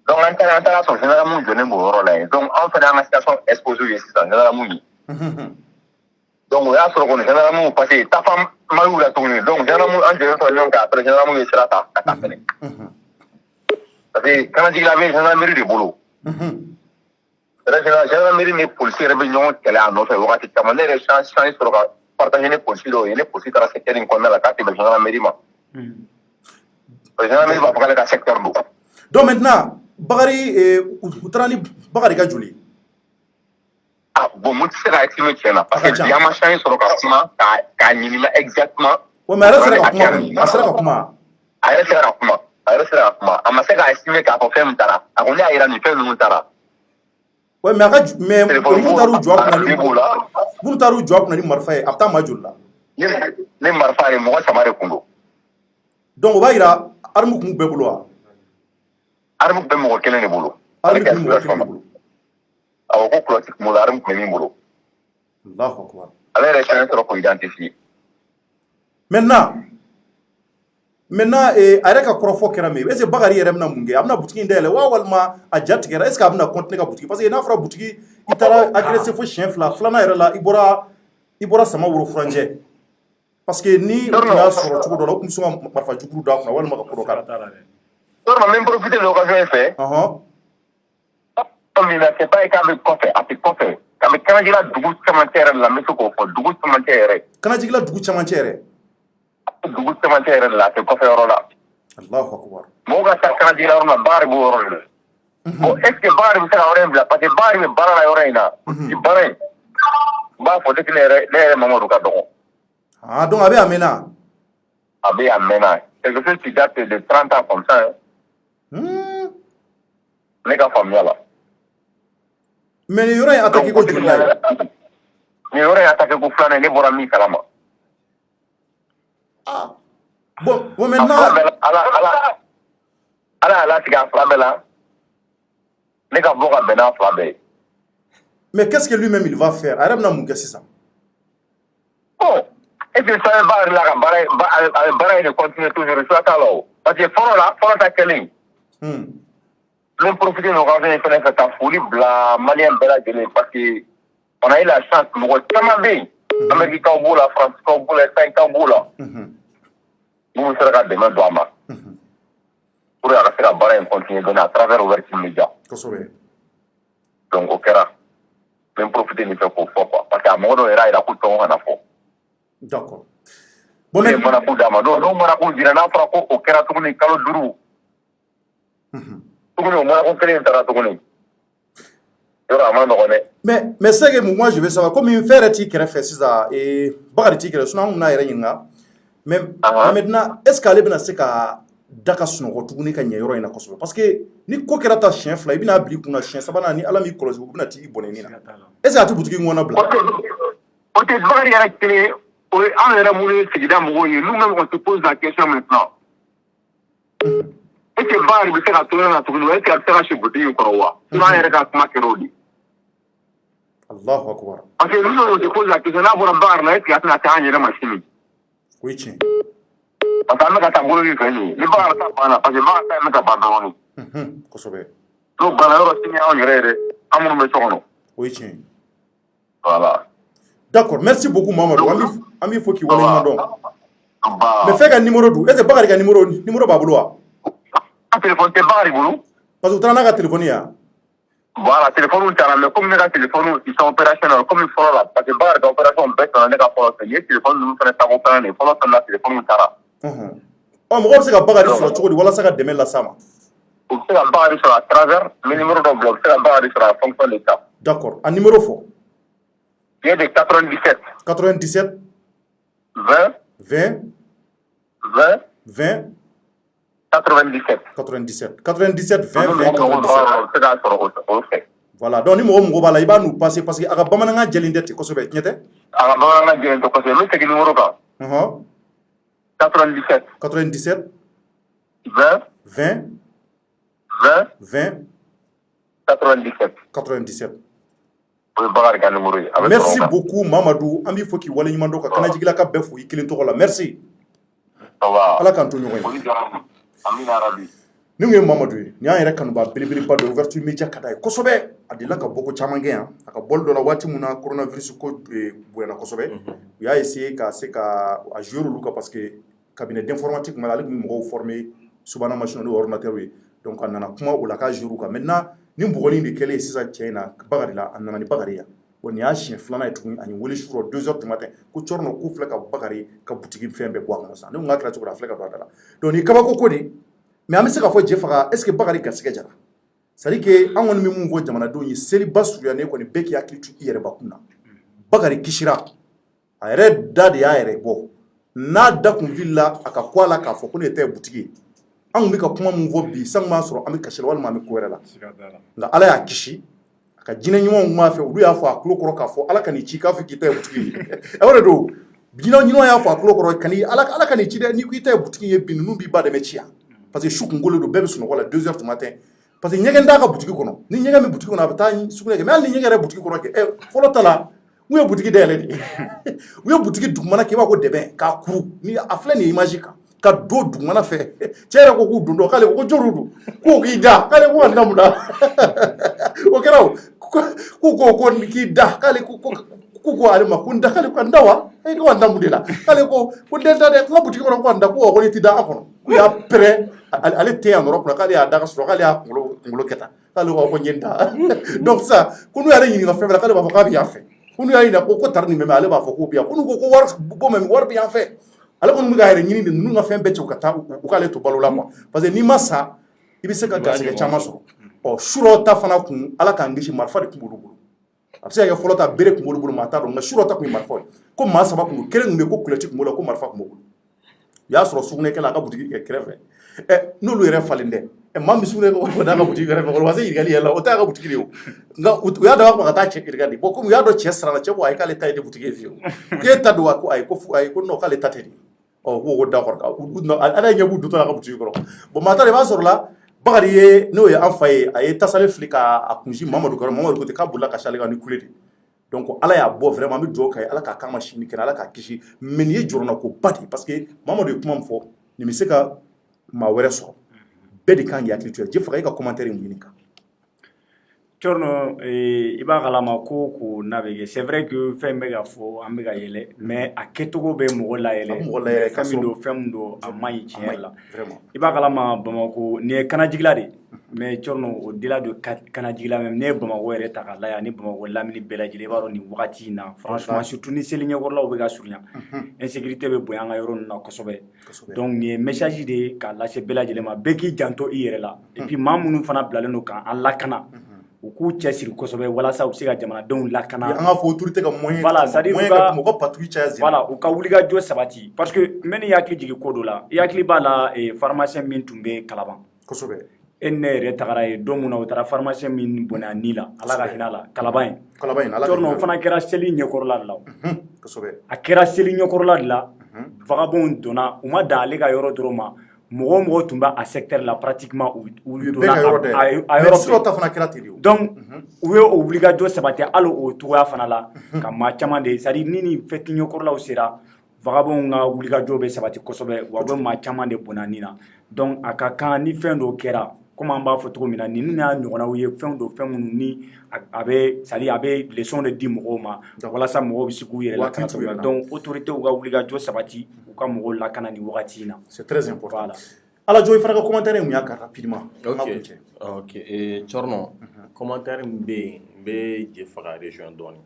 Speaker 4: donc an taara sɔrɔ général mun jɔlen b'o yɔrɔ la yen donc an fɛnɛ an ka situation exposé ye sisan général mun ye donc o y'a sɔrɔ kɔni général mun parce que tafa ma y'u la tuguni donc général mun an jɔlen sɔrɔ ɲɔgɔn kan après général mun ye sira ta ka taa fɛnɛ parce que kanajigila bɛ général mairie de bolo général mairie ni polisi yɛrɛ bɛ ɲɔgɔn kɛlɛ a nɔfɛ wagati caman ne yɛrɛ chance sɔrɔ ka partager ni polisi dɔw ye ni polisi taara secteur in kɔnɔna la k'a tɛmɛ général mairie ma parce que général mairie b'a fɔ k'ale ka secteur don
Speaker 1: donc maintenant Bakari u taara ni Bakari ka joli
Speaker 4: bon mun tɛ se ka estimé tiɲɛ na parce que bi an ma chance sɔrɔ ka kuma k'a ɲininka exactement
Speaker 1: ouais mais a yɛrɛ sera ka kuma a sera ka kuma
Speaker 4: a yɛrɛ sera ka kuma a ma se k'a estimé k'a fɔ fɛn min taara a kɔni y'a yira nin fɛn ninnu taara
Speaker 1: ouais mais minnu taara u jɔ a kunna ni marifa ye a bɛ taa maa joli la
Speaker 4: ne marifa ye mɔgɔ 3 de kun don
Speaker 1: donc o b'a yira arme kun bɛɛ bolo wa
Speaker 4: arme bɛ mɔgɔ 1 de bolo
Speaker 1: arme kun bɛ mɔgɔ 1 de bolo
Speaker 4: awɔ ko kulɔti kun b'o la arme kun bɛ min bolo
Speaker 1: Allahu akbar
Speaker 4: ale yɛrɛ chance sɔrɔ k'o identifier
Speaker 1: maintenant a yɛrɛ ka kɔrɔfɔ kɛra min est ce que Bakari yɛrɛ bɛna mun kɛ a bɛna butiki in dayɛlɛ wa walima a ja tigɛra est ce que a bɛna continuer ka butiki parce que n'a fɔra butiki i taara agressé fo siɲɛ 2 filanan yɛrɛ la i bɔra sama woro furancɛ parce que ni u tun y'a sɔrɔ cogo dɔ la u tun bɛ sɔn ka marifa jugu d'a kunna walima ka ko dɔ k'a la
Speaker 4: n bɛ profiter de l'occasion in fɛ min na c'est pas k'a bɛ kɔfɛ a tɛ kɔfɛ a bɛ kanajigila dugu camancɛ yɛrɛ de la n bɛ se k'o fɔ dugu camancɛ yɛrɛ
Speaker 1: kanajigila dugu camancɛ yɛrɛ
Speaker 4: dugu camancɛ yɛrɛ de la a tɛ kɔfɛ yɔrɔ la
Speaker 1: Allahu akbar
Speaker 4: mɔgɔw ka taa kanajigila yɔrɔ la Bakari b'o yɔrɔ de la bon est ce que Bakari bɛ se ka yɔrɔ in bila parce que Bakari bɛ baara la yɔrɔ in na baara in Bah, faut que les mamans du cadon.
Speaker 1: Ah, donc, avec Amena.
Speaker 4: Avec Amena. Quelque chose qui date de 30 ans comme ça. Les gars, famille là.
Speaker 1: Mais il y aurait attaqué contre lui.
Speaker 4: Il y aurait attaqué contre Flané, les Borami Kalama.
Speaker 1: Ah. Bon, maintenant.
Speaker 4: Allah, tu as Flamé là. Les gars, vont à Flamé.
Speaker 1: Mais qu'est-ce que lui-même il va faire? Arab n'a pas ça.
Speaker 4: Oh, et puis ça va là, Bara il continue toujours sur la table. Parce que Foro là, Foro ta Kelly. Même profiter de l'occasion de faire cette folie, la Malien Bella Gelé, parce qu'on a eu la chance, nous avons bien. L'Amérique au bout, la France au bout, l'Espagne au bout là. Nous nous serons demain d'Ouama. Pour faire la Bara continue de donner à travers l'ouverture média. Donc, au Kera. Même profiter de faire pour quoi. Parce qu'à mon moment, il a coûté un enfant.
Speaker 1: D'accord.
Speaker 4: Bon, mais mon appui d'Amado, non, mon appui d'Irana, Franco, au Kera, tout le monde, Kalo Duru. Tout le monde, mon appui d'Irana, tout le monde.
Speaker 1: Mais c'est que moi, je veux savoir, comme il fait qui fait ça, et Bagati, sinon, on a rien. Mais maintenant, est-ce qu'elle est bien assez qu'à Daka Suno, tout le monde, yoro ina kosobe parce que ni ko kera ta chien fly bina bli kuna chien sabana ni ala mi kolosi bina ti boneni na est-ce que atu butiki ngona bla
Speaker 4: on te bari à la télé on era moulu sigida mo nous-mêmes on se pose la question maintenant est-ce que bari bi sera tourner na tukunu est-ce que sera chez butiki ko wa tu va era ka kuma kerodi
Speaker 1: Allahu akbar
Speaker 4: parce que nous on se pose la question na bora bar na est-ce que atna ta anya na machine
Speaker 1: oui tiens
Speaker 4: parce que na ta bolo ni fani ni bar ta bana parce que bar ta na ka bandoni
Speaker 1: kosobe
Speaker 4: no bana ro signa on yere amul me sono
Speaker 1: oui tiens
Speaker 4: voilà
Speaker 1: d'accord merci beaucoup Mamadou ami faut qu'il wala mandon
Speaker 4: bah
Speaker 1: mais fait un numéro d'où est-ce Bakari ka numéro ba buluwa
Speaker 4: un téléphone te bari bulu
Speaker 1: parce que tana ka téléphone ya
Speaker 4: voilà téléphone ou tana mais comme les téléphones ils sont opérationnels comme il faut là parce que bar d'opération bête on est ka pour le téléphone nous fait ta opération faut là téléphone ou tana
Speaker 1: oh mo se ka Bakari sur choko di wala saka demain la sama
Speaker 4: ou se ka Bakari sur à travers le numéro de blog c'est ka Bakari sur la fonction d'état
Speaker 1: d'accord un numéro fort
Speaker 4: il est de 97 20
Speaker 1: 20
Speaker 4: 97
Speaker 1: 20 voilà donc ni mo bala iba nous passer parce que aga bamananga jelindete ko sobe ñete
Speaker 4: aga bamananga jelindete ko sobe lu tegi numéro ka 97 20 97
Speaker 1: merci beaucoup Mamadou ami faut qu'il wala ñimando ka kana jigila ka befu ikilin to la merci ala kan to ñoy
Speaker 4: amina rabbi
Speaker 1: ni ngi Mamadou ni an yɛrɛ kanu ba belebele ba de ouverture média kada kosɛbɛ a dila ka bɔ ko caman kɛ yan a ka bɔli dɔ la waati mun na coronavirus ko bonyana kosɛbɛ u y'a essayer ka se ka a jouer olu kan parce que cabinet d'informatique ma ale tun bɛ mɔgɔw former subahana machine ni ordinateur ye donc a nana kuma o la k'a jouer kan maintenant ni bugɔli de kɛlen sisan cɛ in na Bakari la a nana ni Bakari ya bon ni y'a siɲɛ filanan ye tuguni a ye wele sur 2h du matin ko cɔrɔnɔ k'u filɛ ka Bakari ka boutique fɛn bɛɛ bɔ a kɔnɔ sisan ne ko n k'a kɛra cogo di a filɛ ka don a da la donc ni kabako ko de mais an bɛ se ka fɔ Jɛfaga est-ce que Bakari garisɛgɛ jara c'est à dire que an kɔni bɛ mun fɔ jamanadenw ye seliba surunyalen kɔni bɛɛ k'i hakili to i yɛrɛ bakun na Bakari kisira a yɛrɛ da de y'a yɛrɛ bɔ n'a da kun filila a ka ko a la k'a fɔ ko ne tɛ boutique ye an kun bɛ ka kuma mun fɔ bi sango b'a sɔrɔ an bɛ kasi la walima an bɛ ko wɛrɛ la nka Ala y'a kisi a ka jinɛ ɲumanw kun b'a fɛ olu y'a fɔ a tulo kɔrɔ k'a fɔ Ala ka n'i ci k'a fɔ k'i ta ye boutique ye o de don jinɛ ɲumanw y'a fɔ a tulo kɔrɔ ka Ala ka n'i ci dɛ n'i ko i ta ye boutique ye bi ninnu b'i ba dɛmɛ ci yan parce que su kunkolo don bɛɛ bɛ sunɔgɔ la 2h du matin parce que ɲɛgɛn t'a ka boutique kɔnɔ ni ɲɛgɛn bɛ boutique kɔnɔ a bɛ taa sugunɛ kɛ mais hali ni ɲɛgɛn yɛrɛ boutique kɔnɔ kɛ fɔlɔ ta la u ye boutique dayɛlɛ de u ye boutique dugumana kɛ i b'a ko dɛbɛn k'a kuru ni a filɛ nin ye image kan ka don dugumana fɛ cɛ yɛrɛ ko k'u don dɔn k'ale ko jɔnw don k'o k'i da k'ale ko ka ndamu da o kɛra o k'u ko k'i da k'ale ko ale ma ko n da k'ale ko n da wa e ko n damu de la k'ale ko n tɛ da dɛ n ka boutique kɔnɔ ko n da ko ne tɛ da a kɔnɔ k'u y'a pɛrɛ ale tɛ yan dɔrɔn k'ale y'a da ka sɔrɔ k'ale y'a kunkolo kɛ tan k'ale ko n ye n da donc sisan ko n'u y'ale ɲininka fɛn fɛn la k'ale b'a fɔ k'a bɛ yan fɛ ko n'u y'a ɲininka ko tari nin bɛ mɛ ale b'a fɔ k'o bɛ yan ko n'u ko wari bɔ mɛ wari bɛ yan fɛ ale kɔni bɛ ka yɛrɛ ɲini de ninnu ka fɛn bɛɛ cɛ u ka taa u k'ale to balo la quoi parce que n'i ma sa i bɛ se ka garisɛgɛ caman sɔrɔ ɔ surɔ ta fana kun Ala k'an kisi marifa de tun b'olu bolo a bɛ se ka kɛ fɔlɔ ta bere kun b'olu bolo maa t'a dɔn nka surɔ ta kun ye marifa ye ko maa 3 kun don kelen kun bɛ yen ko kulɛti kun b'o la ko marifa kun b'o bolo u y'a sɔrɔ sugunɛkɛla a ka butigi kɛrɛfɛ n'olu yɛrɛ falen dɛ maa min sugunɛ kɛ n'a ka butigi kɛrɛfɛ o ma se ɲininkali yɛrɛ la o t'a ka butigi de ye o nka u y'a dɔn ka taa cɛ ɲininka de bon comme u y'a dɔn cɛ sarala cɛ ko ayi k'ale ta ye butigi ye fiyewu k'e ta don wa ko ayi ko non k'ale ta tɛ de ko d'accord ala ɲɛ b'u dutɔ la a ka butigi kɔrɔ bon maa ta de b'a sɔrɔ la Bakari ye n'o ye an fa ye a ye tasale fili k'a kunsi Mamadu kɔrɔ Mamadu ko ten k'a bolila ka s'ale kan ni kule de donc ala y'a bɔ vraiment an bɛ dugawu k'a ye ala k'a k'an ma sini kɛnɛ ala k'a kisi mais nin ye jɔrɔna ko ba de parce que Mamadu ye kuma min fɔ nin bɛ se ka maa wɛrɛ sɔrɔ bɛɛ de kan k'i hakili to je faga e ka commentaire in ɲini kan
Speaker 3: Thierno i b'a kalama ko n'a bɛ kɛ c'est vrai que fɛn bɛ ka fɔ an bɛ ka yɛlɛ mais a kɛcogo bɛ mɔgɔ layɛlɛ fɛn min don a man ɲi tiɲɛ yɛrɛ la i b'a kalama Bamako nin ye kanajigila de mais Thierno o dila don kanajigila même ne ye Bamako yɛrɛ ta k'a lajɛ ani Bamako lamini bɛɛ lajɛlen i b'a dɔn nin wagati in na franchement surtout ni seli ɲɛkɔrɔlaw bɛ ka surunya insécurité bɛ bonya an ka yɔrɔ ninnu na kosɛbɛ donc nin ye message de ye k'a lase bɛɛ lajɛlen ma bɛɛ k'i janto i yɛrɛ la et puis maa minnu fana bilalen don k'an lakana u k'u cɛsiri kosɛbɛ walasa u bɛ se ka jamanadenw lakana
Speaker 1: an k'a fɔ autorité ka moyen
Speaker 3: voilà c'est à dire
Speaker 1: mɔgɔ patrouille caya
Speaker 3: voilà u ka wulikajɔ sabati parce que n bɛ n'i hakili jigin ko dɔ la i hakili b'a la pharmacien min tun bɛ Kalaban
Speaker 1: kosɛbɛ
Speaker 3: e ne yɛrɛ tagara ye don min na o taara pharmacien min bɔnɛ a ni la ala ka hinɛ a la Kalaban ye o fana kɛra seli ɲɛkɔrɔla de la a kɛra seli ɲɛkɔrɔla de la vagabond donna u ma dan ale ka yɔrɔ dɔrɔn ma mɔgɔ o mɔgɔ tun bɛ a secteur la pratiquement u donna a yɔrɔ bɛɛ donc u ye o wulikajɔ sabati hali o cogoya fana la ka maa caman de c'est à dire ni nin fête ɲɛkɔrɔlaw sera vagabond ka wulikajɔ bɛ sabati kosɛbɛ wa u bɛ maa caman de bɔnɛ a ni na donc a ka kan ni fɛn dɔ kɛra comme an b'a fɔ cogo min na nin n'a ɲɔgɔnnaw ye fɛn dɔ fɛn minnu ni a bɛ c'est à dire a bɛ leçon de di mɔgɔw ma walasa mɔgɔw bɛ se k'u yɛrɛ lakana cogo min na donc autorités ka wulikajɔ sabati u ka mɔgɔw lakana nin wagati in na
Speaker 1: c'est très important voilà. Ala jo i fana ka commentaire mun y'a kan rapidement
Speaker 5: ok Thierno commentaire min bɛ yen n bɛ je faga région dɔɔni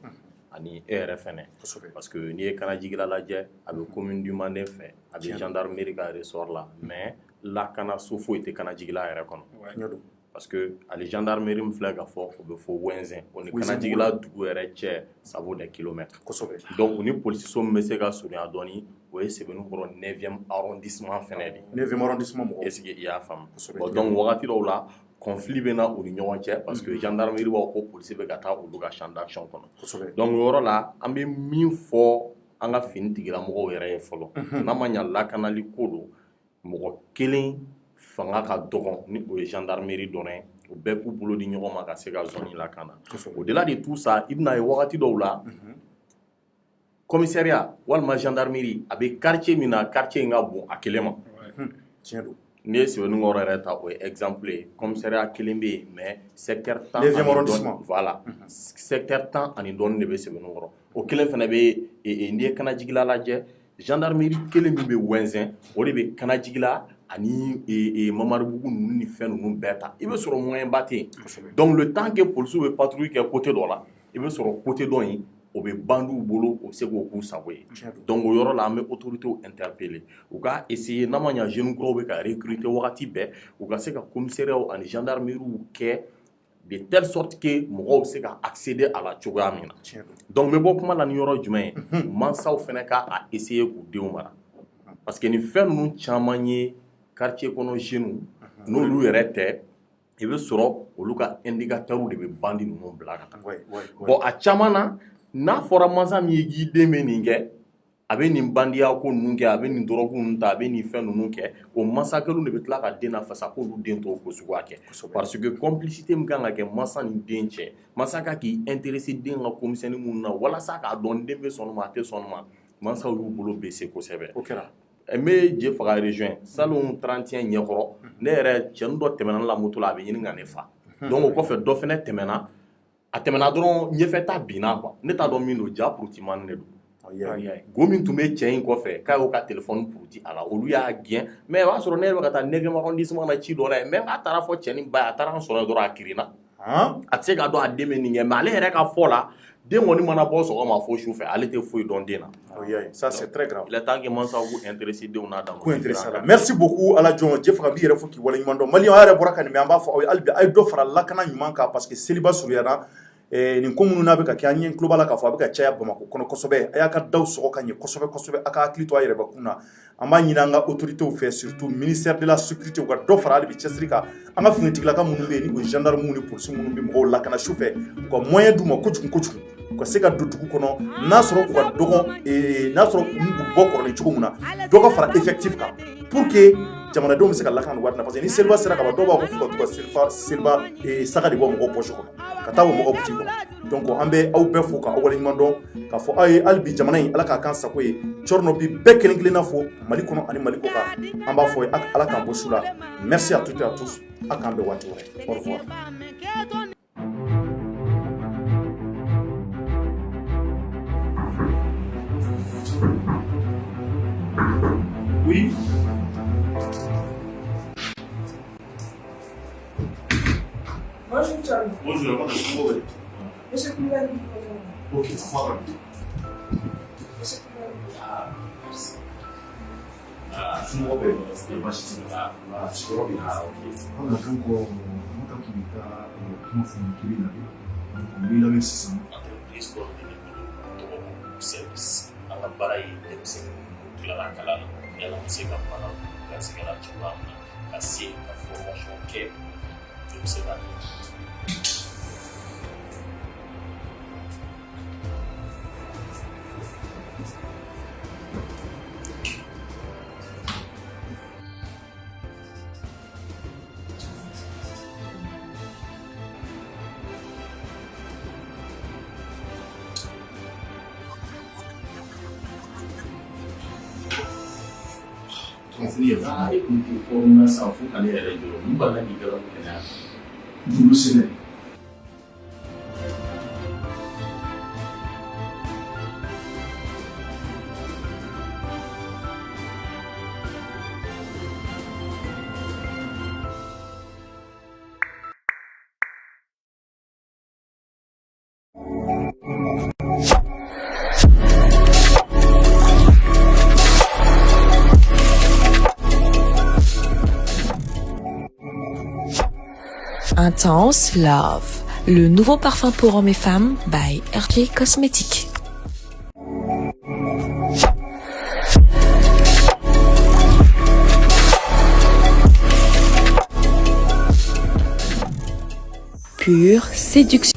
Speaker 5: ani e yɛrɛ fɛnɛ parce que n'i ye kanajigila lajɛ a bɛ commune du Manden fɛ a bɛ gendarmerie ka ressort la mais lakana so foyi tɛ kanajigila yɛrɛ kɔnɔ parce que ali gendarmerie min filɛ ka fɔ o bɛ fɔ Wɛnzɛn o ni kanajigila dugu yɛrɛ cɛ ça vaut des kilomètres donc u ni polisiso min bɛ se ka surunya dɔɔni o ye Sɛbɛnnikɔrɔ 9e arrondissement fɛnɛ de
Speaker 1: 9e arrondissement mɔgɔ
Speaker 5: est-ce que i y'a faamu bon donc wagati dɔw la conflit bɛ na u ni ɲɔgɔn cɛ parce que gendarmerie b'a ko polisi bɛ ka taa olu ka champ d'action kɔnɔ donc o yɔrɔ la an bɛ min fɔ an ka fini tigilamɔgɔw yɛrɛ ye fɔlɔ n'a ma ɲa lakanali ko don mɔgɔ kelen fanga ka dɔgɔn ni o ye gendarmerie dɔrɔn ye u bɛɛ k'u bolo di ɲɔgɔn ma ka se ka zone lakana au-delà de tout ça i bɛna ye wagati dɔw la commissariat walima gendarmerie a bɛ quartier min na quartier in ka bon a kelen ma
Speaker 1: tiɲɛ don
Speaker 5: n'i ye Sɛbɛnnikɔrɔ yɛrɛ ta o ye exemple ye commissariat kelen bɛ yen mais secteur 10 voilà secteur 10 ani dɔɔni de bɛ Sɛbɛnnikɔrɔ o kelen fana bɛ n'i ye kanajigila lajɛ gendarmerie kelen min bɛ Wɛnzɛn o de bɛ kanajigila ani Mamaribugu ninnu ni fɛn ninnu bɛɛ ta i bɛ sɔrɔ moyen ba tɛ yen donc le temps que polisiw bɛ patrouille kɛ côté dɔ la i bɛ sɔrɔ côté dɔ in o bɛ bandiw bolo o bɛ se k'o k'u sago ye donc o yɔrɔ la an bɛ autorités interpeller u ka essayer n'a ma ɲa jeunes kuraw bɛ ka recruter wagati bɛɛ u ka se ka commissariats ani gendarmeriw kɛ de telle sorte que mɔgɔw bɛ se ka accéder à la cogoya min na donc n bɛ bɔ kuma la ni yɔrɔ jumɛn ye mansaw fana ka essayer k'u denw mara parce que nin fɛn ninnu caman ye quartier kɔnɔ jeunes n'olu yɛrɛ tɛ i bɛ sɔrɔ olu ka indicateurs de bɛ bandi ninnu bila ka taa bon a caman na n'a fɔra mansa min ye k'i den bɛ nin kɛ a bɛ nin bandiya ko ninnu kɛ a bɛ nin dɔrɔgu ninnu ta a bɛ nin fɛn ninnu kɛ o mansa kelen de bɛ tila ka den lafasa k'olu den tɔw ko suguya kɛ parce que complicité min kan ka kɛ mansa ni den cɛ mansa ka k'i intéressé den ka komisɛnni minnu na walasa k'a dɔn den bɛ sɔn ma a tɛ sɔn ma mansaw y'u bolo bese kosɛbɛ n bɛ je faga région salon 31 ɲɛkɔrɔ ne yɛrɛ cɛnin dɔ tɛmɛna la moto la a bɛ ɲini ka ne fa donc o kɔfɛ dɔ fana tɛmɛna a tɛmɛna dɔrɔn ɲɛfɛta binna quoi ne t'a dɔn min don ja purutimani de don go min tun bɛ cɛ in kɔfɛ k'a y'o ka téléphone puruti a la olu y'a gɛn mais o b'a sɔrɔ ne yɛrɛ bɛ ka taa 9e arrondissement na ci dɔ la yen mais n'a taara fɔ cɛnin ba ye a taara an sɔrɔ dɔrɔn a kirinna a tɛ se k'a dɔn a den bɛ nin kɛ mais ale yɛrɛ ka fɔ la den kɔni mana bɔ sɔgɔma fo su fɛ ale tɛ foyi dɔn den na
Speaker 1: ça c'est très grave
Speaker 5: il est temps que mansaw k'u intéressé denw n'a dan
Speaker 1: merci beaucoup Ala Jɔn je faga n b'i yɛrɛ fo k'i waleɲuman dɔn maliyɛnw a yɛrɛ bɔra ka nin mɛn an b'a fɔ aw ye hali bi a ye dɔ fara lakana ɲuman kan parce que seliba surunyana nin ko minnu n'a bɛ ka kɛ an ɲɛ tulo b'a la k'a fɔ a bɛ ka caya Bamakɔ kɔnɔ kosɛbɛ a y'a ka daw sɔgɔ ka ɲɛ kosɛbɛ a ka hakili to a yɛrɛbakun na an b'a ɲini an ka autorités fɛ surtout ministère de la sécurité u ka dɔ fara hali bi cɛsiri kan an ka finitigilaka minnu bɛ yen ni o gendarme ni polisi minnu bɛ mɔgɔw lakana su fɛ u ka moyen d'u ma kojugu u ka se ka don dugu kɔnɔ n'a sɔrɔ u ka dɔgɔn n'a sɔrɔ u bɔ kɔrɔlen cogo min na dɔ ka fara effectif kan pour que jamanadenw bɛ se ka lakana waati na parce que ni seliba sera ka ban dɔw b'a fɔ fo ka to ka seliba saga de bɔ mɔgɔw poche kɔnɔ ka taa bɔ mɔgɔw boutique kɔnɔ donc an bɛ aw bɛɛ fo ka aw waleɲuman dɔn k'a fɔ aw ye hali bi jamana in ala k'a kan sago ye Tchorno bi bɛɛ kelen kelenna fo Mali kɔnɔ ani Mali kɔ kan an b'a fɔ ala k'an bɔ su la merci à toutes et à tous a k'an bɛn waati wɛrɛ au revoir. Oui.
Speaker 6: Bonjour, Tchorno.
Speaker 1: Bonjour, comment est-ce que vous allez?
Speaker 6: Monsieur Koulibaly.
Speaker 1: Ok, ça va.
Speaker 6: Monsieur Koulibaly.
Speaker 1: Ah, merci. Je me rappelle, c'était pas chez toi. Je me rappelle. Ah, ok.
Speaker 7: On a encore un qui m'a fait une kiri là. Donc, on a mis 600.
Speaker 8: Entreprise dɔ de bɛ bolo tɔgɔ ko service an ka baara ye denmisɛnninw tilala kalan na yala an bɛ se ka baara garisɛgɛla cogoya min na ka se ka formation kɛ denmisɛnnin na.
Speaker 9: Intense Love, le nouveau parfum pour hommes et femmes by RJ Cosmetics. Pure séduction.